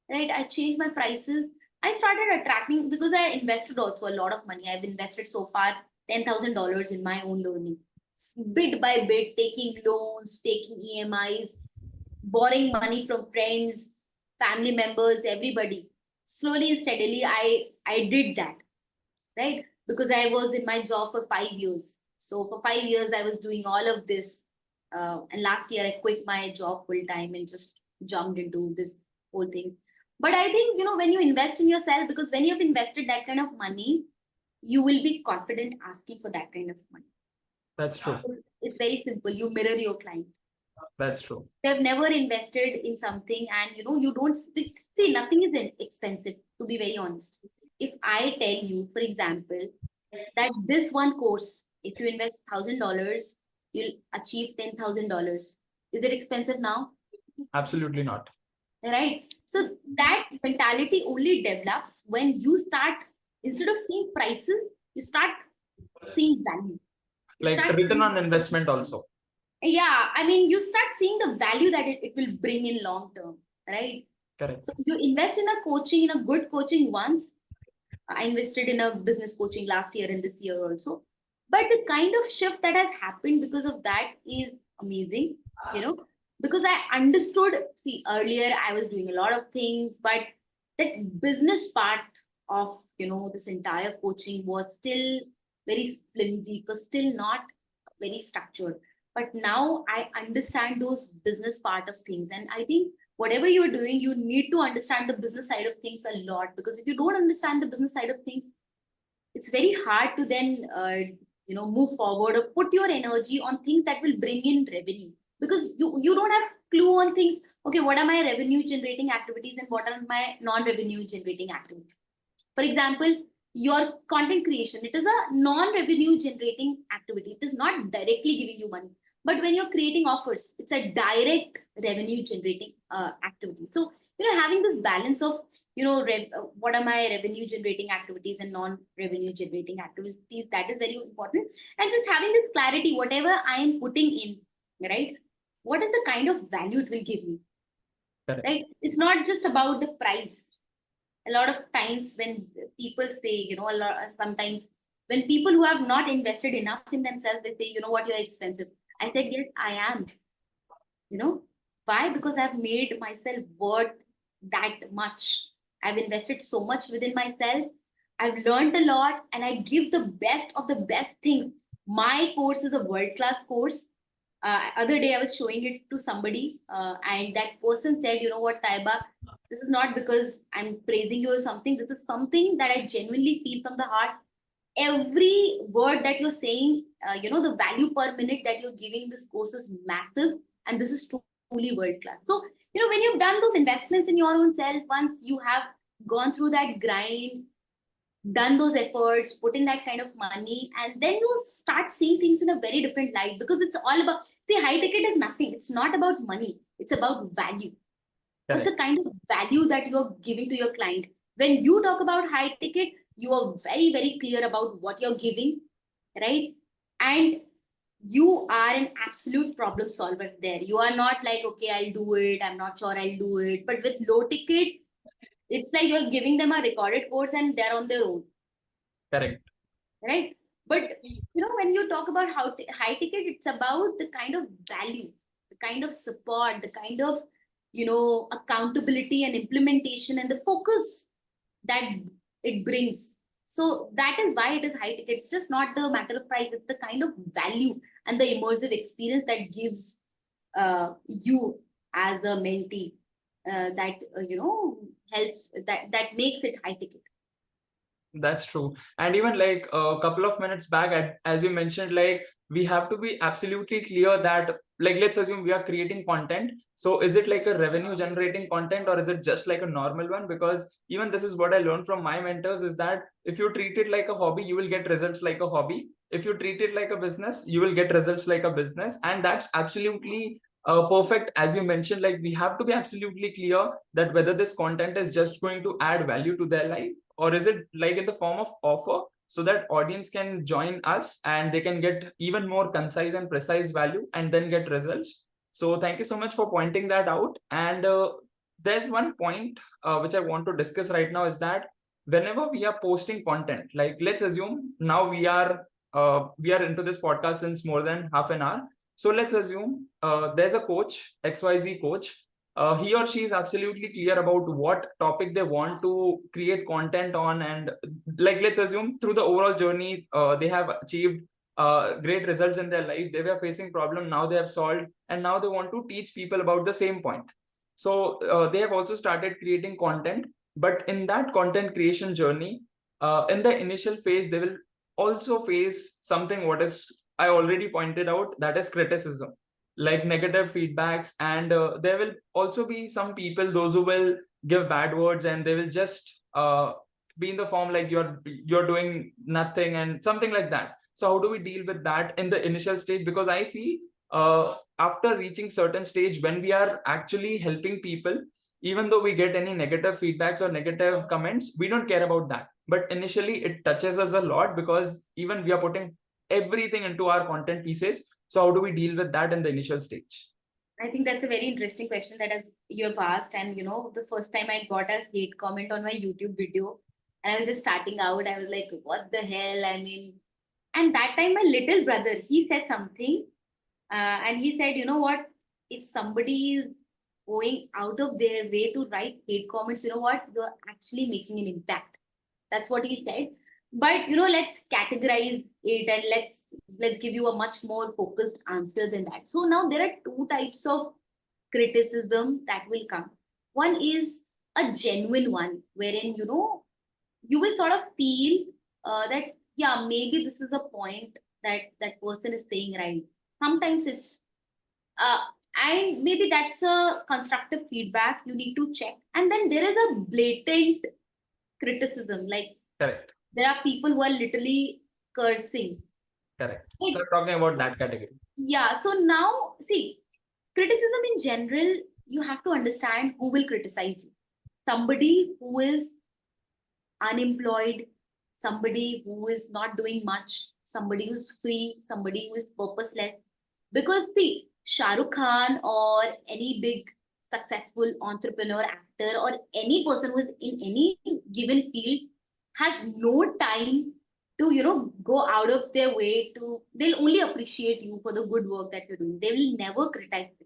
right, I changed my prices. I started attracting, because I invested also a lot of money. I've invested so far $10,000 in my own learning. bit by bit, taking loans, taking EMIs, borrowing money from friends, family members, everybody. Slowly and steadily, I did that, right? Because I was in my job for 5 years. So for 5 years, I was doing all of this. And last year, I quit my job full time and just jumped into this whole thing. But I think, when you invest in yourself, because when you have invested that kind of money, you will be confident asking for that kind of money. That's true. It's very simple. You mirror your client. That's true. They've never invested in something, and you don't see, nothing is expensive, to be very honest. If I tell you, for example, that this one course, if you invest $1,000, you'll achieve $10,000. Is it expensive now? Absolutely not. Right. So that mentality only develops when you start, instead of seeing prices, you start seeing value. You Like start return seeing, on investment also. yeah, I mean, you start seeing the value that it will bring in long term, right? Correct. So you invest in a coaching, in a good coaching once. I invested in a business coaching last year and this year also. But the kind of shift that has happened because of that is amazing, you know, because I understood, see, earlier I was doing a lot of things, but that business part of, this entire coaching was still very flimsy, was still not very structured. But now I understand those business part of things. And I think whatever you're doing, you need to understand the business side of things a lot, because if you don't understand the business side of things, it's very hard to then move forward or put your energy on things that will bring in revenue, because you don't have clue on things. Okay, what are my revenue generating activities and what are my non revenue generating activities? For example, your content creation, it is a non revenue generating activity, it is not directly giving you money. But when you're creating offers, it's a direct revenue generating activity. So having this balance of what are my revenue generating activities and non revenue generating activities, that is very important. And just having this clarity, whatever I am putting in, right, what is the kind of value it will give me? Correct. Right, it's not just about the price. A lot of times when people say, sometimes when people who have not invested enough in themselves, they say, what, you're expensive. I said, yes, I am. Why? Because I've made myself worth that much. I've invested so much within myself. I've learned a lot, and I give the best of the best things. My course is a world-class course. Other day I was showing it to somebody, and that person said, you know what, Taiba, this is not because I'm praising you or something. This is something that I genuinely feel from the heart. Every word that you're saying, the value per minute that you're giving this course is massive, and this is truly world class. So, when you've done those investments in your own self, once you have gone through that grind, done those efforts, put in that kind of money, and then you start seeing things in a very different light, because it's all about, see, high ticket is nothing. It's not about money. It's about value. Correct. What's the kind of value that you're giving to your client? When you talk about high ticket, you are very, very clear about what you're giving, right? And you are an absolute problem solver there. You are not like, okay, I'll do it, I'm not sure I'll do it. But with low ticket, it's like you're giving them a recorded course and they're on their own. Correct. Right? But when you talk about how high ticket, it's about the kind of value, the kind of support, the kind of accountability and implementation and the focus that it brings. So that is why it is high ticket. It's just not the matter of price, it's the kind of value and the immersive experience that gives you as a mentee, that helps, that makes it high ticket. That's true. And even like a couple of minutes back, as you mentioned, like we have to be absolutely clear that, like, let's assume we are creating content. So is it like a revenue generating content, or is it just like a normal one? Because even this is what I learned from my mentors, is that if you treat it like a hobby, you will get results like a hobby. If you treat it like a business, you will get results like a business. And that's absolutely perfect. As you mentioned, like we have to be absolutely clear that whether this content is just going to add value to their life, or is it like in the form of offer, so that audience can join us and they can get even more concise and precise value and then get results. So thank you so much for pointing that out. And there's one point which I want to discuss right now, is that whenever we are posting content, like let's assume now we are we are into this podcast since more than half an hour. So let's assume there's a coach, XYZ coach. He or she is absolutely clear about what topic they want to create content on, and like let's assume through the overall journey, they have achieved great results in their life. They were facing problem, now they have solved, and now they want to teach people about the same point. So they have also started creating content, but in that content creation journey, in the initial phase, they will also face something what is I already pointed out, that is criticism, like negative feedbacks, and there will also be some people those who will give bad words, and they will just be in the form like you're doing nothing and something like that. So how do we deal with that in the initial stage? Because I feel after reaching certain stage, when we are actually helping people, even though we get any negative feedbacks or negative comments, we don't care about that, but initially it touches us a lot, because even we are putting everything into our content pieces. So how do we deal with that in the initial stage? I think that's a very interesting question that you have asked. And the first time I got a hate comment on my YouTube video, and I was just starting out, I was like, "What the hell?" I mean, and that time my little brother, he said something, and he said, "You know what? If somebody is going out of their way to write hate comments, you know what? You're actually making an impact." That's what he said. But let's categorize it, and let's give you a much more focused answer than that. So now there are two types of criticism that will come. One is a genuine one, wherein you will sort of feel that, yeah, maybe this is a point that that person is saying right. Sometimes it's uh, and maybe that's a constructive feedback you need to check. And then there is a blatant criticism, like Correct. there are people who are literally cursing. Correct. So talking about that category. Yeah, so now see, criticism in general, you have to understand who will criticize you. Somebody who is unemployed, somebody who is not doing much, somebody who's free, somebody who is purposeless. Because see, Shah Rukh Khan or any big successful entrepreneur, actor, or any person who is in any given field has no time to go out of their way to. They'll only appreciate you for the good work that you're doing. They will never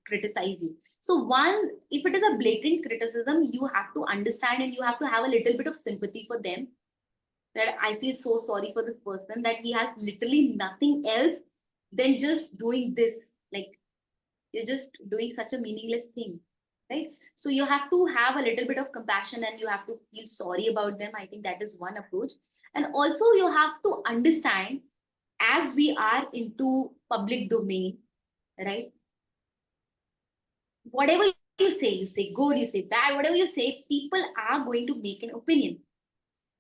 criticize you. So one, if it is a blatant criticism, you have to understand and you have to have a little bit of sympathy for them, that I feel so sorry for this person that he has literally nothing else than just doing this. Like, you're just doing such a meaningless thing, right? So you have to have a little bit of compassion and you have to feel sorry about them. I think that is one approach. And also you have to understand, as we are into public domain, right? Whatever you say good, you say bad, whatever you say, people are going to make an opinion.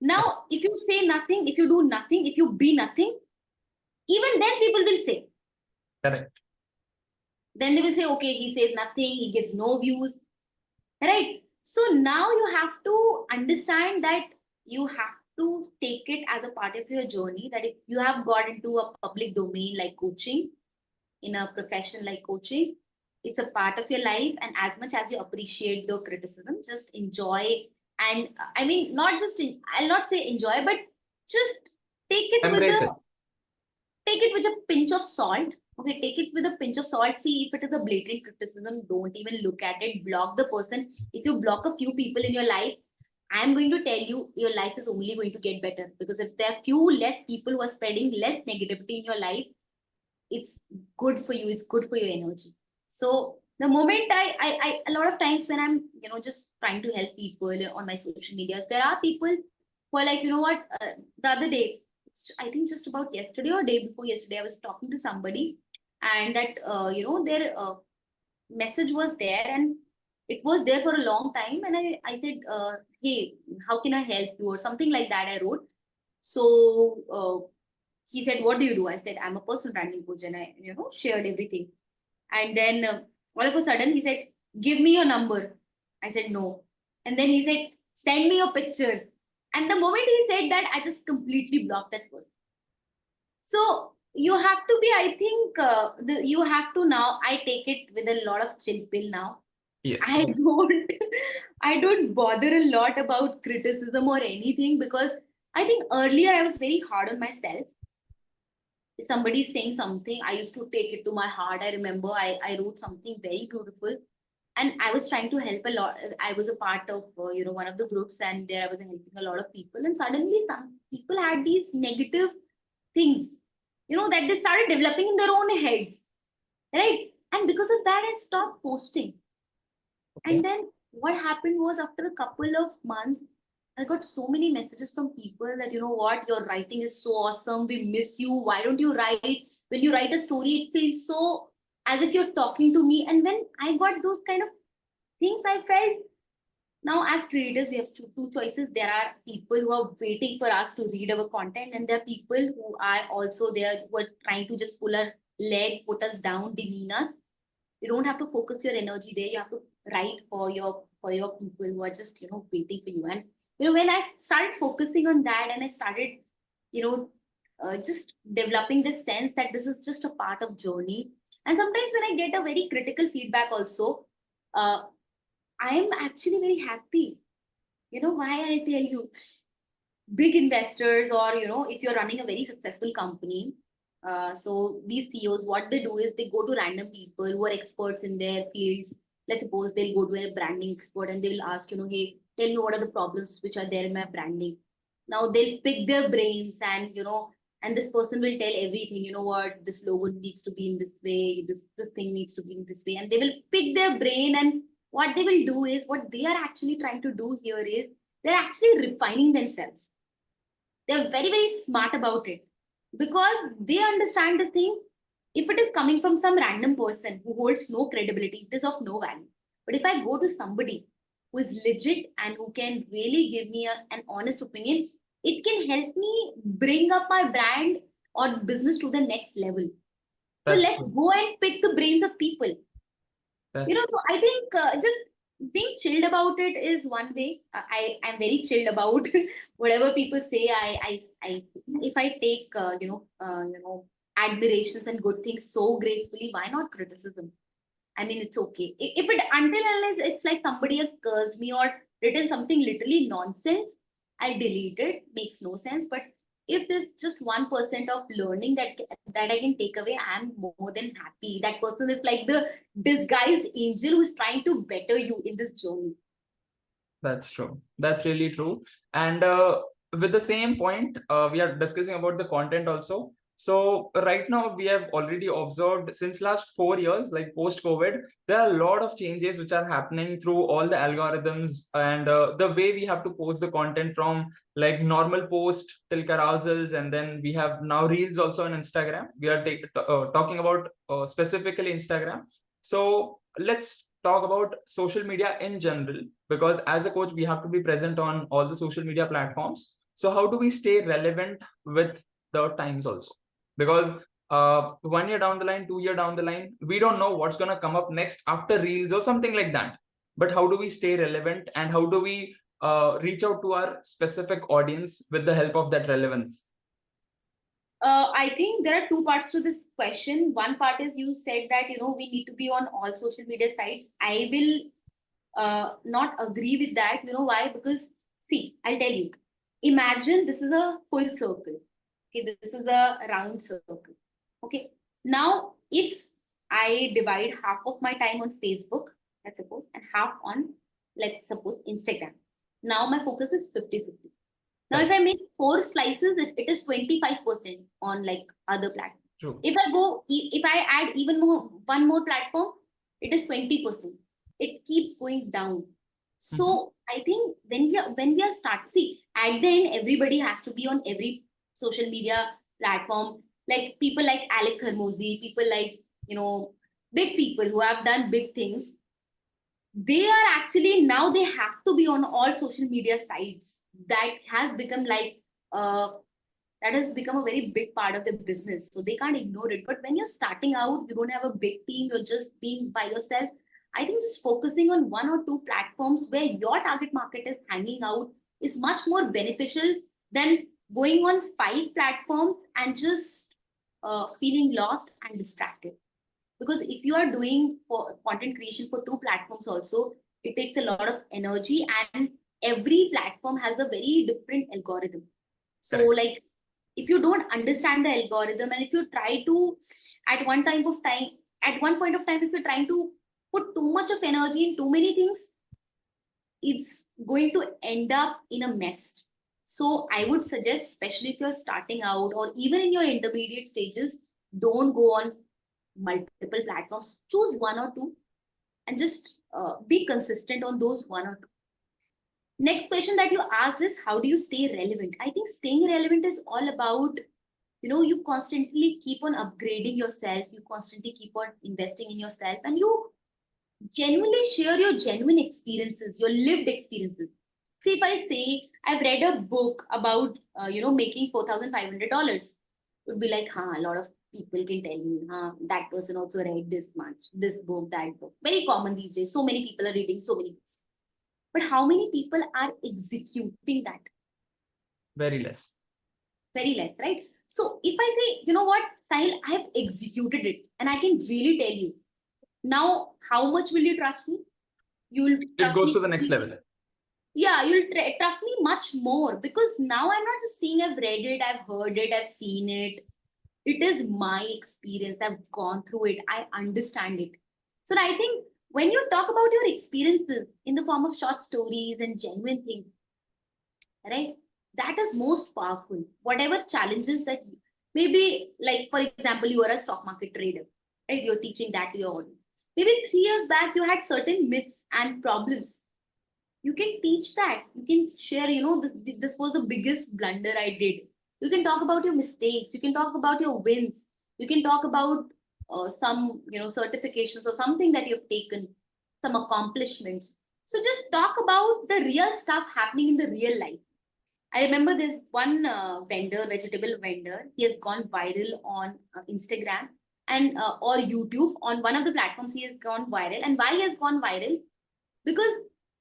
Now, if you say nothing, if you do nothing, if you be nothing, even then people will say. Correct. Then they will say, okay, he says nothing, he gives no views, right? So now you have to understand that you have to take it as a part of your journey, that if you have got into a public domain like coaching, in a profession like coaching, it's a part of your life. And as much as you appreciate the criticism, just enjoy. And I mean, not just I'll not say enjoy, but just take it Embrace with it. take it with a pinch of salt. Okay, take it with a pinch of salt. See, if it is a blatant criticism, don't even look at it. Block the person. If you block a few people in your life, I'm going to tell you, your life is only going to get better. Because if there are few less people who are spreading less negativity in your life, it's good for you. It's good for your energy. So the moment I a lot of times when I'm just trying to help people on my social media, there are people who are like, you know what, the other day, I think just about yesterday or day before yesterday, I was talking to somebody, and that their message was there, and it was there for a long time, and I said, hey, how can I help you, or something like that I wrote. So he said, what do you do? I said, I'm a personal branding coach, and I shared everything. And then all of a sudden he said, give me your number. I said, no. And then he said, send me your pictures. And the moment he said that, I just completely blocked that person. So you have to be, I think, you have to now, I take it with a lot of chill pill now. Yes. I don't bother a lot about criticism or anything, because I think earlier I was very hard on myself. If somebody is saying something, I used to take it to my heart. I remember I wrote something very beautiful, and I was trying to help a lot. I was a part of one of the groups, and there I was helping a lot of people, and suddenly some people had these negative things, that they started developing in their own heads, right? And because of that, I stopped posting. And Okay. then what happened was, after a couple of months, I got so many messages from people that, you know what, your writing is so awesome. We miss you. Why don't you write? When you write a story, it feels so as if you're talking to me. And when I got those kind of things, I felt, now as creators, we have two choices. There are people who are waiting for us to read our content, and there are people who are also there who are trying to just pull our leg, put us down, demean us. You don't have to focus your energy there. You have to write for your people who are just waiting for you. And when I started focusing on that, and I started you know just developing this sense that this is just a part of journey. And sometimes when I get a very critical feedback also, uh, I am actually very happy. Why, I tell you, big investors, or if you're running a very successful company, so these CEOs, what they do is they go to random people who are experts in their fields. Let's suppose they'll go to a branding expert, and they will ask, hey, tell me what are the problems which are there in my branding. Now they'll pick their brains, and and this person will tell everything. You know what, this logo needs to be in this way, this thing needs to be in this way, and they will pick their brain. And what they will do is, what they are actually trying to do here is, they're actually refining themselves. They're very, very smart about it, because they understand this thing. If it is coming from some random person who holds no credibility, it is of no value. But if I go to somebody who is legit and who can really give me an honest opinion, it can help me bring up my brand or business to the next level. So That's let's true. go and pick the brains of people. That's So I think just being chilled about it is one way. I am very chilled about whatever people say. I if I take admirations and good things so gracefully, why not criticism? I mean, it's okay. If it, until unless it's like somebody has cursed me or written something literally nonsense, I delete it. Makes no sense. But if there's just 1% of learning that I can take away, I'm more than happy. That person is like the disguised angel who's trying to better you in this journey. That's true. That's really true. And with the same point, we are discussing about the content also. So right now we have already observed since last 4 years, like post COVID, there are a lot of changes which are happening through all the algorithms and the way we have to post the content, from like normal post till carousels, and then we have now reels also on Instagram. We are talking about specifically Instagram. So let's talk about social media in general, because as a coach we have to be present on all the social media platforms. So how do we stay relevant with the times also? Because 1 year down the line, 2 year down the line, we don't know what's going to come up next after reels or something like that. But how do we stay relevant, and how do we reach out to our specific audience with the help of that relevance? I think there are two parts to this question. One part is, you said that we need to be on all social media sites. I will not agree with that. You know why? Because, see, I'll tell you. Imagine this is a full circle. Okay, this is a round circle. Okay. Now, if I divide half of my time on Facebook, let's suppose, and half on, let's suppose, Instagram. Now my focus is 50-50. Now, if Correct. I make four slices, it is 25% on like other platforms. True. If I add even one more platform, it is 20%. It keeps going down. Mhm. So I think when we are starting, see, at the end, everybody has to be on every social media platform. Like people like Alex Hermosi, people like, big people who have done big things, they are actually, now they have to be on all social media sites. That has become like that has become a very big part of the business, so they can't ignore it. But when you're starting out, you don't have a big team, you're just being by yourself. I think just focusing on one or two platforms where your target market is hanging out is much more beneficial than going on five platforms and just feeling lost and distracted. Because if you are doing for content creation for two platforms also, it takes a lot of energy, and every platform has a very different algorithm. So Correct. like, if you don't understand the algorithm, and if you try to at one time of time at one point of time, if you're trying to put too much of energy in too many things, it's going to end up in a mess. So I would suggest, especially if you're starting out or even in your intermediate stages, don't go on multiple platforms. Choose one or two and just be consistent on those one or two. Next question that you asked is, how do you stay relevant? I think staying relevant is all about, you constantly keep on upgrading yourself, you constantly keep on investing in yourself, and you genuinely share your genuine experiences, your lived experiences. See, if I say I've read a book about, making $4,500, it would be like, huh, a lot of people can tell me, huh, that person also read this much, this book, that book. Very common these days. So many people are reading so many books. But how many people are executing that? Very less. Very less, right? So if I say, you know what, Sahil, I have executed it and I can really tell you, now how much will you trust me? You'll It trust goes me. to the next level. Yeah, you'll trust me much more, because now I'm not just saying I've read it, I've heard it, I've seen it. It is my experience. I've gone through it. I understand it. So I think when you talk about your experiences in the form of short stories and genuine things, right? That is most powerful. Whatever challenges that you, maybe, like for example, you are a stock market trader, right? You're teaching that to your audience. Maybe 3 years back, you had certain myths and problems. You can teach that. You can share, this was the biggest blunder I did. You can talk about your mistakes. You can talk about your wins. You can talk about some, certifications or something that you've taken, some accomplishments. So just talk about the real stuff happening in the real life. I remember there's one vendor, vegetable vendor. He has gone viral on Instagram and or YouTube. On one of the platforms, he has gone viral. And why he has gone viral? Because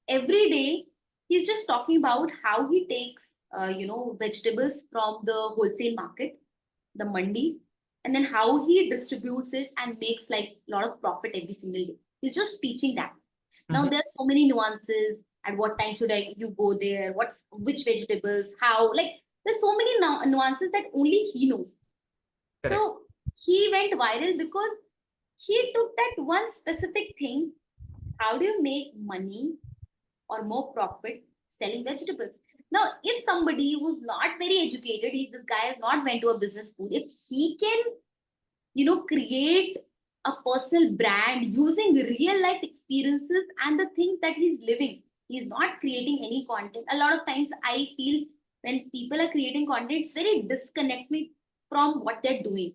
every day he's just talking about how he takes, vegetables from the wholesale market, the mandi, and then how he distributes it and makes like a lot of profit every single day. He's just teaching that. Now there's so many nuances. At what time should you go there? What's which vegetables? How? Like there's so many nuances that only he knows. Correct. So he went viral because he took that one specific thing. How do you make money or more profit selling vegetables? Now, if somebody who's not very educated, if this guy has not went to a business school, if he can, create a personal brand using real life experiences and the things that he's living, he's not creating any content. A lot of times I feel when people are creating content, it's very disconnected from what they're doing.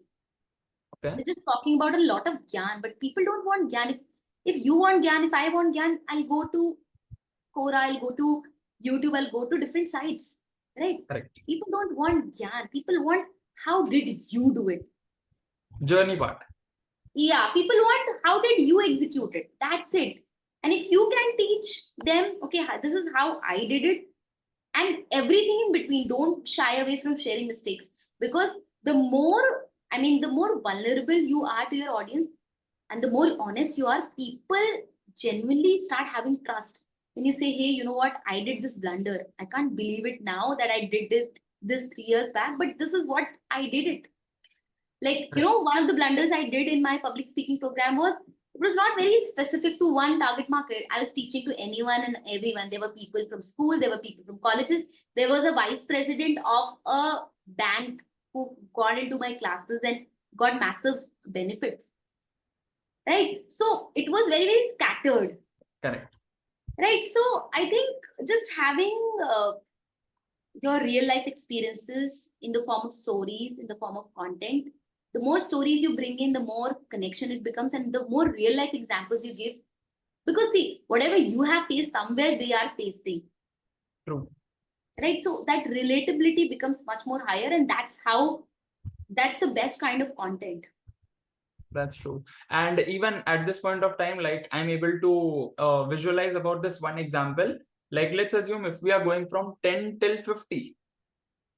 Okay. They're just talking about a lot of gyan, but people don't want gyan. If you want gyan, if I want gyan, I'll go to Quora, I'll go to YouTube, I'll go to different sites, right? Correct. People don't want gyan. People want, how did you do it? Journey part. Yeah, people want, how did you execute it? That's it. And if you can teach them, okay, this is how I did it, and everything in between, don't shy away from sharing mistakes, because the more, the more vulnerable you are to your audience and the more honest you are, people genuinely start having trust. When you say, hey, you know what, I did this blunder. I can't believe it now that I did it this 3 years back, but this is what I did it. Like, one of the blunders I did in my public speaking program was, it was not very specific to one target market. I was teaching to anyone and everyone. There were people from school, there were people from colleges. There was a vice president of a bank who got into my classes and got massive benefits. Right? So it was very, very scattered. Correct. Right? So I think just having your real life experiences in the form of stories, in the form of content, the more stories you bring in, the more connection it becomes, and the more real life examples you give. Because see, whatever you have faced, somewhere they are facing. True. Right? So that relatability becomes much more higher, and that's the best kind of content. That's true. And even at this point of time, like I'm able to visualize about this one example. Like let's assume if we are going from 10 till 50,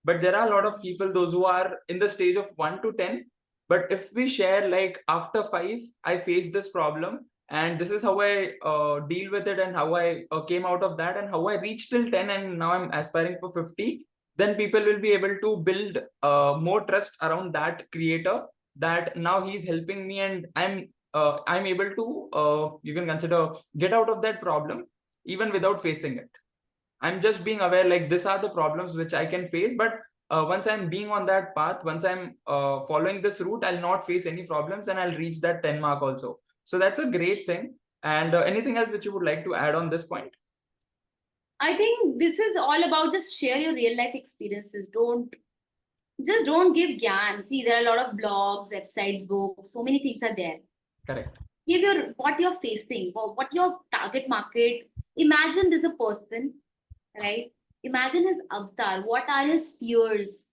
but there are a lot of people, those who are in the stage of 1 to 10. But if we share like after 5, I faced this problem and this is how I deal with it and how I came out of that and how I reached till 10 and now I'm aspiring for 50. then people will be able to build more trust around that creator, that now he's helping me and I'm able to you can consider get out of that problem even without facing it. I'm just being aware like these are the problems which I can face, but once I'm being on that path, once I'm following this route, I'll not face any problems and I'll reach that 10 mark also. So that's a great thing. And anything else which you would like to add on this point? I think this is all about just share your real life experiences. Don't give gyan. See, there are a lot of blogs, websites, books, so many things are there. Correct. Give your what you're facing, what your target market. Imagine there's a person, right? Imagine his avatar. What are his fears?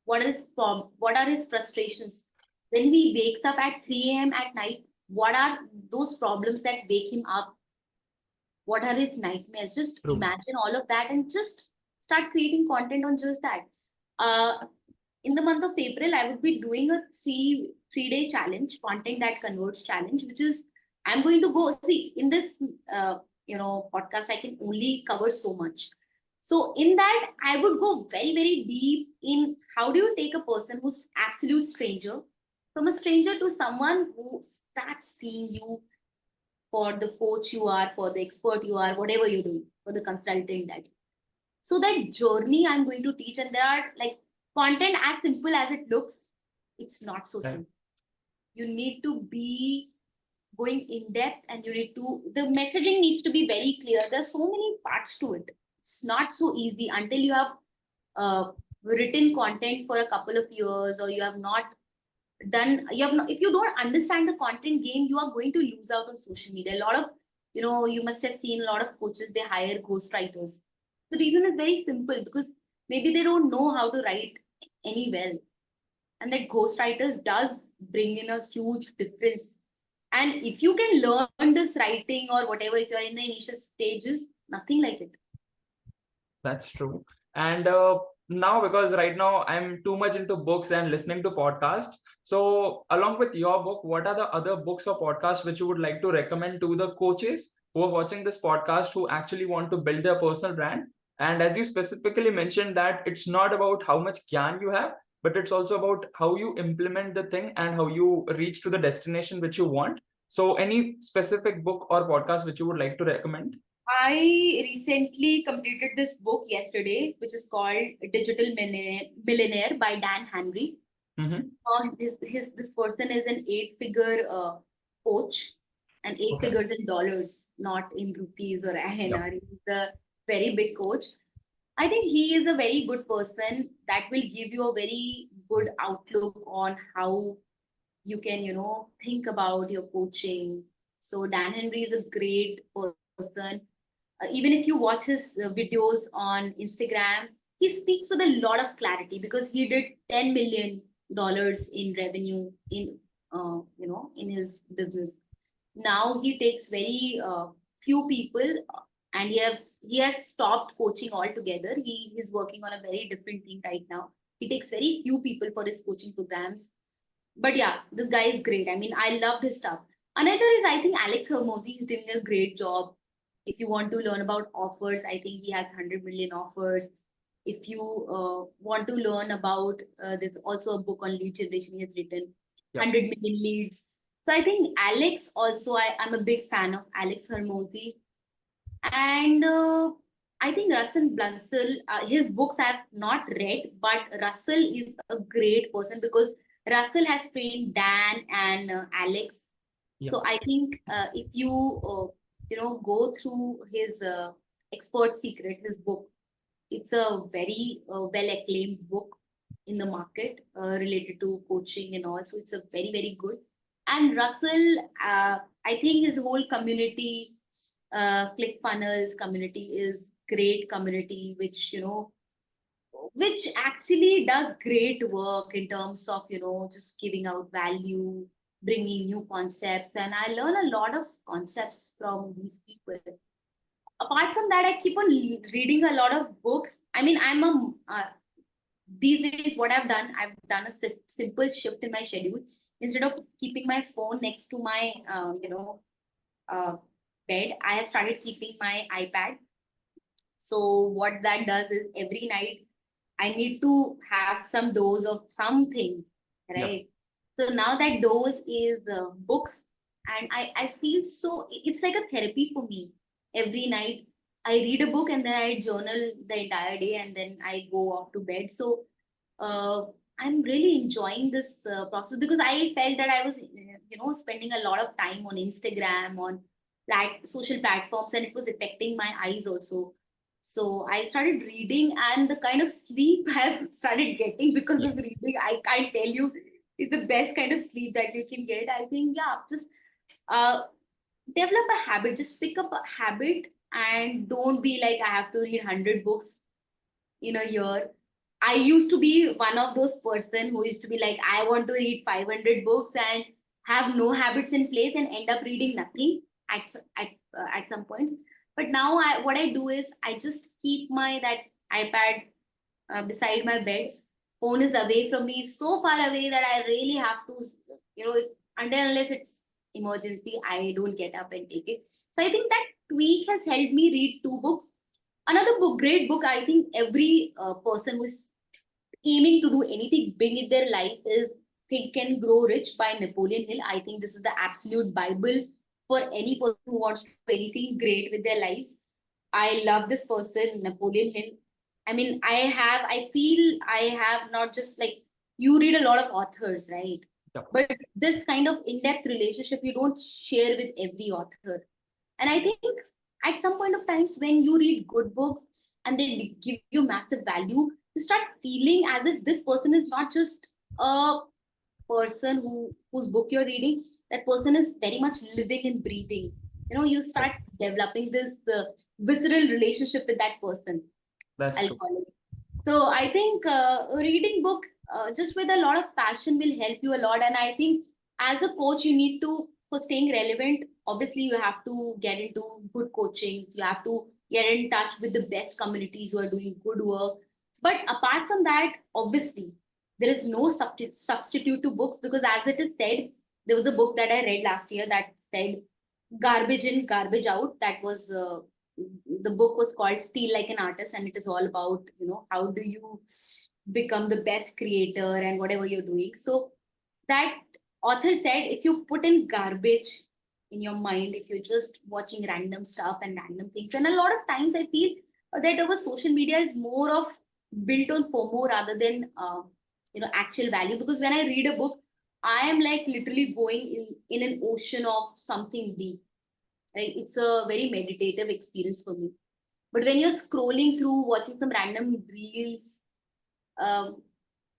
What are his frustrations? When he wakes up at 3 a.m. at night, what are those problems that wake him up? What are his nightmares? Just True. imagine all of that and just start creating content on just that. Uh, in the month of April, I would be doing a three-day challenge, content that converts challenge, which is I'm going to go see in this podcast. I can only cover so much. So in that, I would go very very deep in how do you take a person who's absolute stranger from a stranger to someone who starts seeing you for the coach you are, for the expert you are, whatever you do, for the consultant that. So that journey I'm going to teach, and there are like content as simple as it looks. It's not so simple. You need to be going in depth, and you need to the messaging needs to be very clear. There's so many parts to it. It's not so easy until you have written content for a couple of years, or you have not done you have not, if you don't understand the content game, you are going to lose out on social media. A lot of you must have seen a lot of coaches, they hire ghostwriters. The reason is very simple, because maybe they don't know how to write any well, and that ghostwriters does bring in a huge difference. And if you can learn this writing or whatever, if you are in the initial stages, nothing like it. That's true. And now, because right now I'm too much into books and listening to podcasts. So, along with your book, what are the other books or podcasts which you would like to recommend to the coaches who are watching this podcast who actually want to build their personal brand? And as you specifically mentioned, that it's not about how much gyan you have, but it's also about how you implement the thing and how you reach to the destination which you want. So, any specific book or podcast which you would like to recommend? I recently completed this book yesterday, which is called Digital Millionaire by Dan Henry. Mm-hmm. This person is an eight-figure coach, and eight Okay. figures in dollars, not in rupees or INR. Yep. He's a very big coach. I think he is a very good person that will give you a very good outlook on how you can, think about your coaching. So Dan Henry is a great person. Even if you watch his videos on Instagram, he speaks with a lot of clarity, because he did $10 million in revenue in in his business. Now he takes very few people, and he has stopped coaching altogether. He is working on a very different thing right now. He takes very few people for his coaching programs. But yeah, this guy is great. I mean, I loved his stuff. Another is, I think, Alex Hermosi is doing a great job. If you want to learn about offers, I think he has 100 million offers. If you want to learn about, there's also a book on lead generation he has written, Yep. 100 million leads. So I think Alex also, I'm a big fan of Alex Hermosi. And I think Russell Blunsell, his books I have not read, but Russell is a great person, because Russell has trained Dan and Alex. So I think if you go through his Expert Secret, his book, it's a very well acclaimed book in the market related to coaching and all. So it's a very very good. And Russell, I think his whole community, ClickFunnels community, is great community, which actually does great work in terms of just giving out value, bringing new concepts, and I learn a lot of concepts from these people. Apart from that, I keep on reading a lot of books. I mean, these days what I've done a simple shift in my schedule. Instead of keeping my phone next to my uh, bed, I have started keeping my iPad. So what that does is, every night I need to have some dose of something, right? So now that dose is books, and I feel so, it's like a therapy for me. Every night I read a book and then I journal the entire day and then I go off to bed. So uh, I'm really enjoying this process because I felt that I was, spending a lot of time on Instagram, on social platforms, and it was affecting my eyes also. So I started reading, and the kind of sleep I've started getting because of reading, I can't tell you, is the best kind of sleep that you can get. I think, yeah, just uh, develop a habit, just pick up a habit, and don't be like, I have to read 100 books in a year. I used to be one of those person who used to be like, I want to read 500 books and have no habits in place and end up reading nothing at some point. But now what I do is I just keep my that iPad beside my bed. Phone is away from me, so far away that I really have to, if until unless it's emergency, I don't get up and take it. So I think that tweak has helped me read 2 books. Another book, great book, I think every person who's aiming to do anything big in their life is Think and Grow Rich by Napoleon Hill. I think this is the absolute Bible for any person who wants to do anything great with their lives. I love this person, Napoleon Hill. I mean, I feel I have not just like, you read a lot of authors, right? Yep. But this kind of in depth relationship you don't share with every author. And I think at some point of times when you read good books and they give you massive value, you start feeling as if this person is not just a person whose book you're reading, that person is very much living and breathing. You start developing this visceral relationship with that person. That's I'll true. call it. So I think reading book just with a lot of passion will help you a lot. And I think as a coach, you need to, for staying relevant, obviously you have to get into good coachings. You have to get in touch with the best communities who are doing good work. But apart from that, obviously, there is no substitute to books, because as it is said, there was a book that I read last year that said garbage in, garbage out. That was the book was called Steal Like an Artist, and it is all about, how do you become the best creator and whatever you're doing. So that author said, if you put in garbage in your mind, if you're just watching random stuff and random things, and a lot of times I feel that our social media is more of built on FOMO rather than actual value. Because when I read a book, I am like literally going in an ocean of something deep. Right? It's a very meditative experience for me. But when you're scrolling through, watching some random reels, um,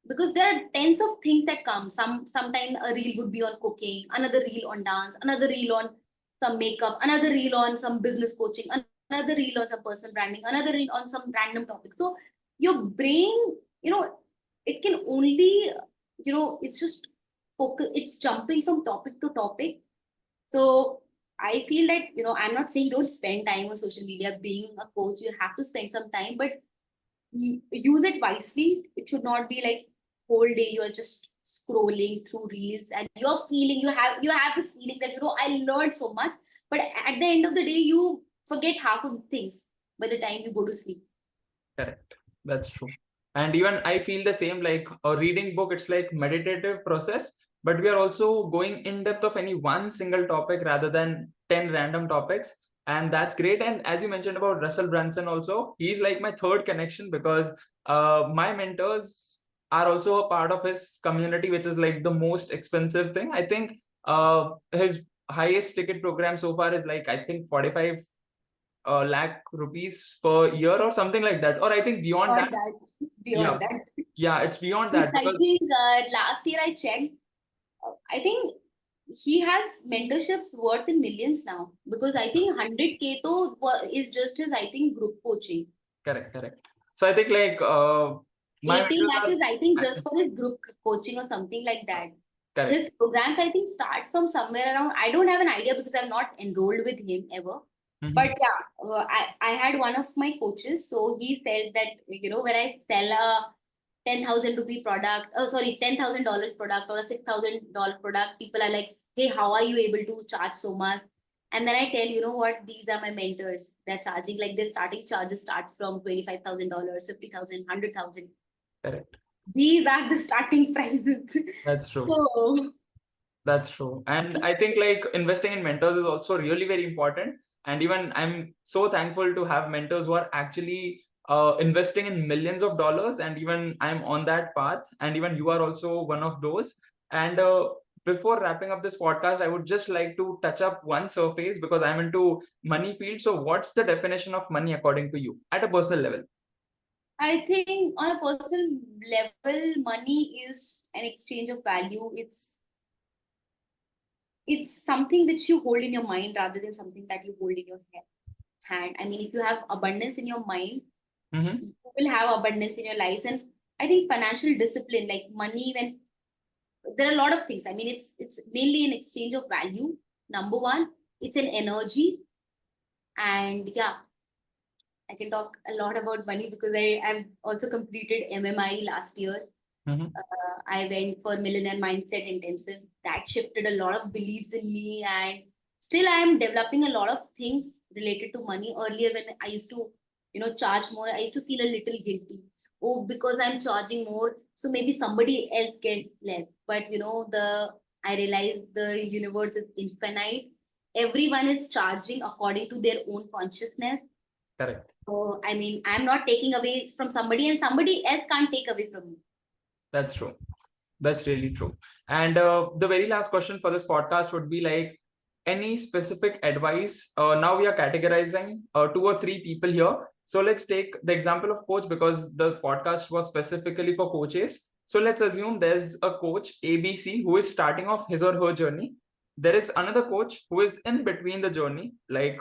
because there are tens of things that come. Sometimes a reel would be on cooking, another reel on dance, another reel on some makeup, another reel on some business coaching, another reel on some personal branding, another reel on some random topic. So your brain, it can only, it's just focus. It's jumping from topic to topic. So I feel that, I'm not saying don't spend time on social media. Being a coach, you have to spend some time, but use it wisely. It should not be like whole day you're just scrolling through reels and you're feeling, you have this feeling that, I learned so much, but at the end of the day you forget half of the things by the time you go to sleep. Correct. That's true. And even I feel the same, like a reading book, it's like meditative process, but we are also going in depth of any one single topic rather than 10 random topics. And that's great. And as you mentioned about Russell Brunson also, he's like my third connection because my mentors are also a part of his community, which is like the most expensive thing. I think his highest ticket program so far is like, I think 45 lakh rupees per year or something like that, or I think beyond Beyond that. that, Yeah, beyond that. yeah, it's beyond that I because think last year I checked, I think he has mentorships worth in millions now, because I think 100K though is just his, I think, group coaching. correct. So I think like my 80 mentors lakh are is, I think, just actually for his group coaching or something like that. correct. His programs, I think, start from somewhere around. I don't have an idea because I'm not enrolled with him ever. But Mhm. yeah, I had one of my coaches. So he said that, when I sell a 10,000 rupee product, oh, sorry, $10,000 product or a $6,000 product, people are like, hey, how are you able to charge so much? And then I tell, what, these are my mentors. They're charging like their starting charges start from $25,000, 50,000, 100,000. Correct. These are the starting prices. That's true. So That's true. And I think like investing in mentors is also really very important. And even I'm so thankful to have mentors who are actually investing in millions of dollars. And even I'm on that path. And even you are also one of those. And before wrapping up this podcast, I would just like to touch up one surface because I'm into money field. So what's the definition of money according to you at a personal level? I think on a personal level, money is an exchange of value. It's something which you hold in your mind rather than something that you hold in your hand. I mean, if you have abundance in your mind, Mm-hmm. you will have abundance in your lives. And I think financial discipline, like money, when there are a lot of things. I mean, it's mainly an exchange of value. Number one, it's an energy, and yeah, I can talk a lot about money because I've also completed MMI last year. Mm-hmm. I went for Millionaire Mindset Intensive. That shifted a lot of beliefs in me, and still I am developing a lot of things related to money. Earlier, when I used to, charge more, I used to feel a little guilty. Oh, because I'm charging more, so maybe somebody else gets less. But I realized the universe is infinite. Everyone is charging according to their own consciousness. Correct. So, I mean, I'm not taking away from somebody, and somebody else can't take away from me. That's true. That's really true. And the very last question for this podcast would be like any specific advice. Now we are categorizing two or three people here. So let's take the example of coach because the podcast was specifically for coaches. So let's assume there's a coach ABC who is starting off his or her journey. There is another coach who is in between the journey, like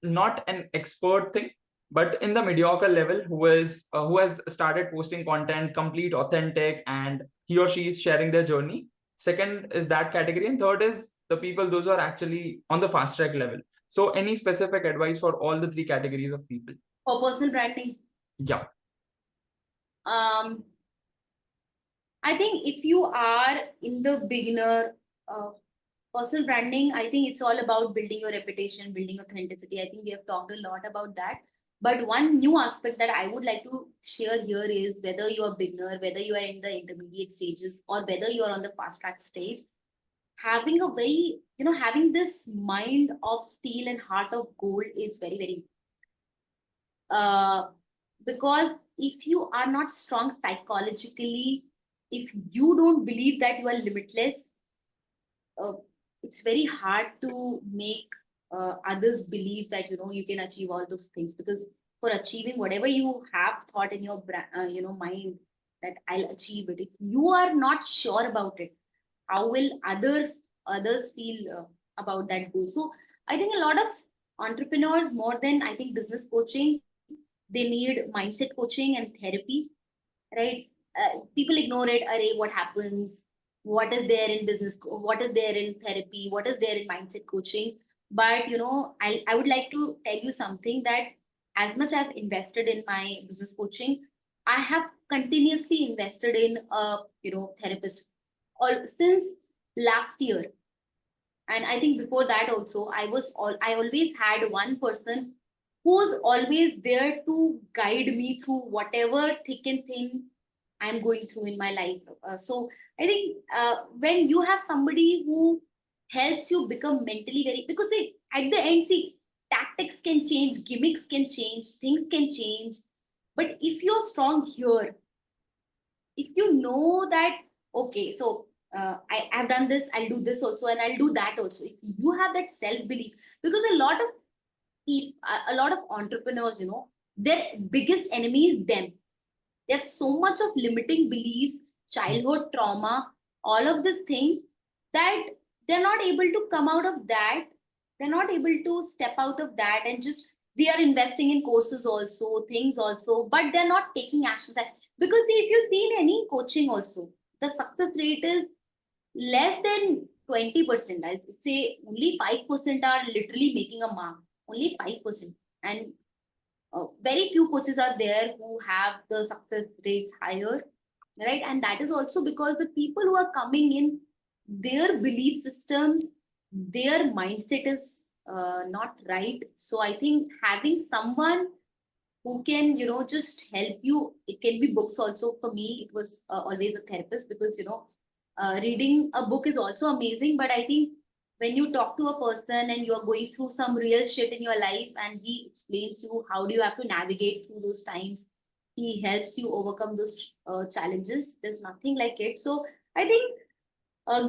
not an expert thing, but in the mediocre level, who has started posting content complete authentic, and he or she is sharing their journey. Second is that category, and third is the people those are actually on the fast track level. So any specific advice for all the three categories of people? For personal branding, Yeah. um, I think if you are in the beginner personal branding, I think it's all about building your reputation, building authenticity. I think we have talked a lot about that. But one new aspect that I would like to share here is whether you are beginner, whether you are in the intermediate stages, or whether you are on the fast track stage, having a very, having this mind of steel and heart of gold is very, very uh, because if you are not strong psychologically, if you don't believe that you are limitless, uh, it's very hard to make others believe that you can achieve all those things, because for achieving whatever you have thought in your mind that I'll achieve it, if you are not sure about it, how will others feel about that goal? So I think a lot of entrepreneurs, more than I think business coaching, they need mindset coaching and therapy, right? People ignore it. Array, what happens? What is there in business? What is there in therapy? What is there in mindset coaching? But I would like to tell you something, that as much I've invested in my business coaching, I have continuously invested in a therapist all since last year. And I think before that also, I always had one person who's always there to guide me through whatever thick and thin I'm going through in my life. So I think when you have somebody who helps you become mentally very, because see, at the end, see, tactics can change, gimmicks can change, things can change, but if you're strong here, if you know that, okay, so I've done this, I'll do this also, and I'll do that also. If you have that self belief, because a lot of people, a lot of entrepreneurs, their biggest enemy is them. They have so much of limiting beliefs, childhood trauma, all of this thing, that they're not able to come out of that. They're not able to step out of that, and just they are investing in courses also, things also, but they're not taking actions. Because see, if you see in any coaching also, the success rate is less than 20%. I say only 5% are literally making a mark. Only 5%. And very few coaches are there who have the success rates higher, right? And that is also because the people who are coming in, their belief systems, their mindset is not right. So I think having someone who can, just help you. It can be books also. For me, it was always a therapist, because, reading a book is also amazing. But I think when you talk to a person and you are going through some real shit in your life, and he explains you how do you have to navigate through those times, he helps you overcome those challenges. There's nothing like it. So I think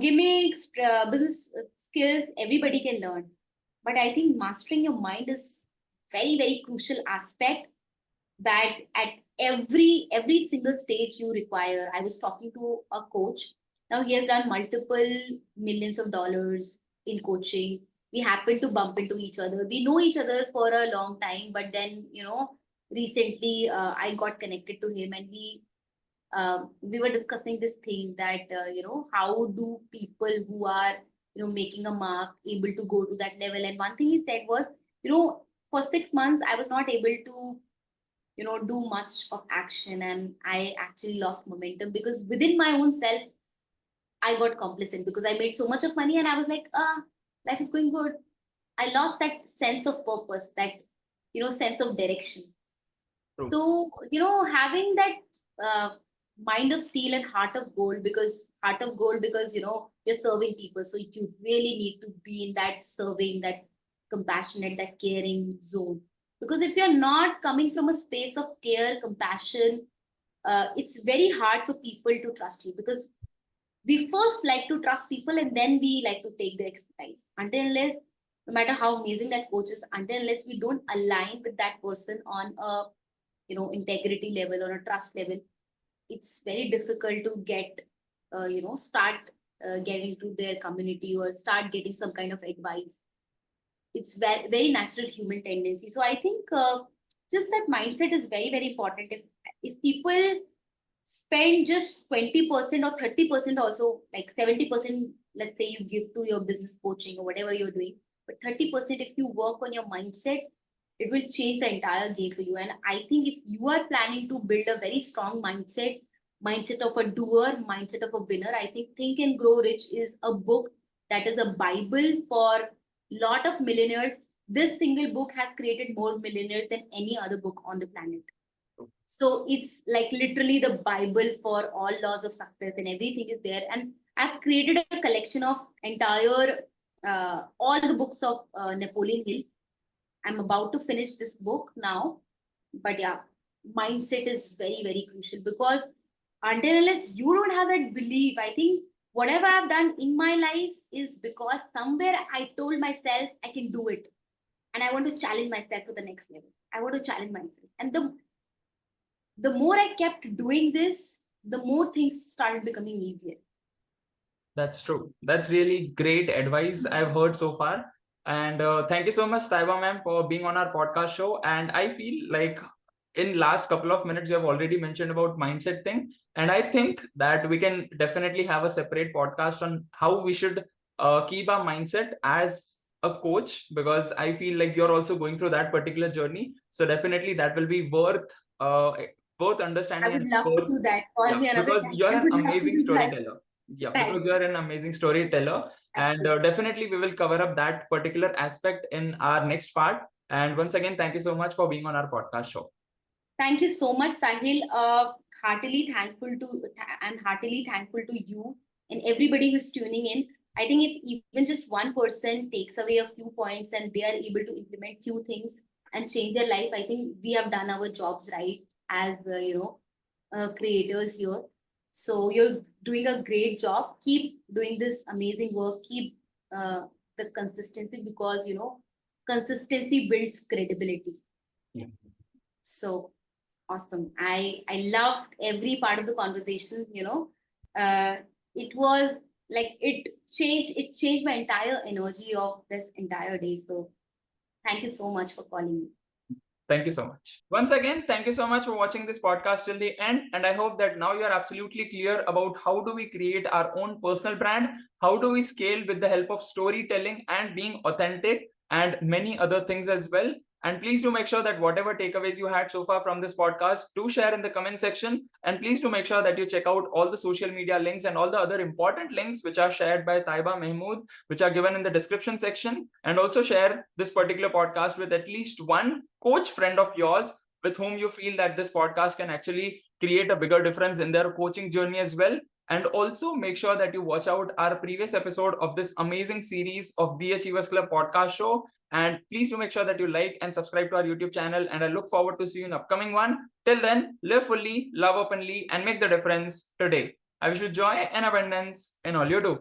gimmicks, business skills, everybody can learn. But I think mastering your mind is very, very crucial aspect that at every single stage you require. I was talking to a coach. Now he has done multiple millions of dollars in coaching. We happen to bump into each other. We know each other for a long time, but then, recently I got connected to him, and we were discussing this thing that, how do people who are, making a mark able to go to that level. And one thing he said was, for 6 months I was not able to, do much of action, and I actually lost momentum, because within my own self I got complacent, because I made so much of money and I was like, life is going good. I lost that sense of purpose, that, sense of direction. True. So, having that mind of steel and heart of gold, because, you're serving people. So you really need to be in that serving, that compassionate, that caring zone. Because if you're not coming from a space of care, compassion, it's very hard for people to trust you, because we first like to trust people and then we like to take the expertise. Until unless, no matter how amazing that coach is, until unless we don't align with that person on a, integrity level, on a trust level, it's very difficult to get, start getting to their community or start getting some kind of advice. It's very, very natural human tendency. So I think just that mindset is very, very important. If people spend just 20% or 30%, also like 70%, let's say you give to your business coaching or whatever you're doing, but 30% if you work on your mindset, it will change the entire game for you. And I think if you are planning to build a very strong mindset of a doer, mindset of a winner, I think and Grow Rich is a book that is a bible for lot of millionaires. This single book has created more millionaires than any other book on the planet. So it's like literally the bible for all laws of success, and everything is there. And I've created a collection of entire all the books of Napoleon Hill. I'm about to finish this book now. But yeah, mindset is very, very crucial, because until unless you don't have that belief, I think whatever I've done in my life is because somewhere I told myself I can do it. And I want to challenge myself to the next level. I want to challenge myself. And the more I kept doing this, the more things started becoming easier. That's true. That's really great advice I've heard so far. And thank you so much, Taiba ma'am, for being on our podcast show. And I feel like in last couple of minutes, you have already mentioned about mindset thing. And I think that we can definitely have a separate podcast on how we should keep our mindset as a coach, because I feel like you're also going through that particular journey. So definitely that will be worth I understanding would and love to worth, do that. Call yeah, me another because time. you're I an would love to amazing do that. storyteller. Yeah, because Thank you you. are an amazing storyteller. Thank And you. definitely we will cover up that particular aspect in our next part. And once again, thank you so much for being on our podcast show. Thank you so much, Sahil. Heartily thankful to I'm heartily thankful to you and everybody who's tuning in. I think if even just one person takes away a few points and they are able to implement few things and change their life, I think we have done our jobs right as creators here. So you're doing a great job. Keep doing this amazing work. Keep the consistency, because consistency builds credibility. Yeah. So awesome. I loved every part of the conversation. Uh, it was like it changed my entire energy of this entire day. So thank you so much for calling me. Thank you so much. Once again, thank you so much for watching this podcast till the end. And I hope that now you're absolutely clear about how do we create our own personal brand, how do we scale with the help of storytelling and being authentic, and many other things as well. And please do make sure that whatever takeaways you had so far from this podcast, do share in the comment section. And please do make sure that you check out all the social media links and all the other important links which are shared by Taiba Mahmood, which are given in the description section. And also share this particular podcast with at least one coach friend of yours with whom you feel that this podcast can actually create a bigger difference in their coaching journey as well. And also make sure that you watch out our previous episode of this amazing series of the Achievers Club podcast show. And please do make sure that you like and subscribe to our YouTube channel. And I look forward to see you in the upcoming one. Till then, live fully, love openly, and make the difference today. I wish you joy and abundance in all you do.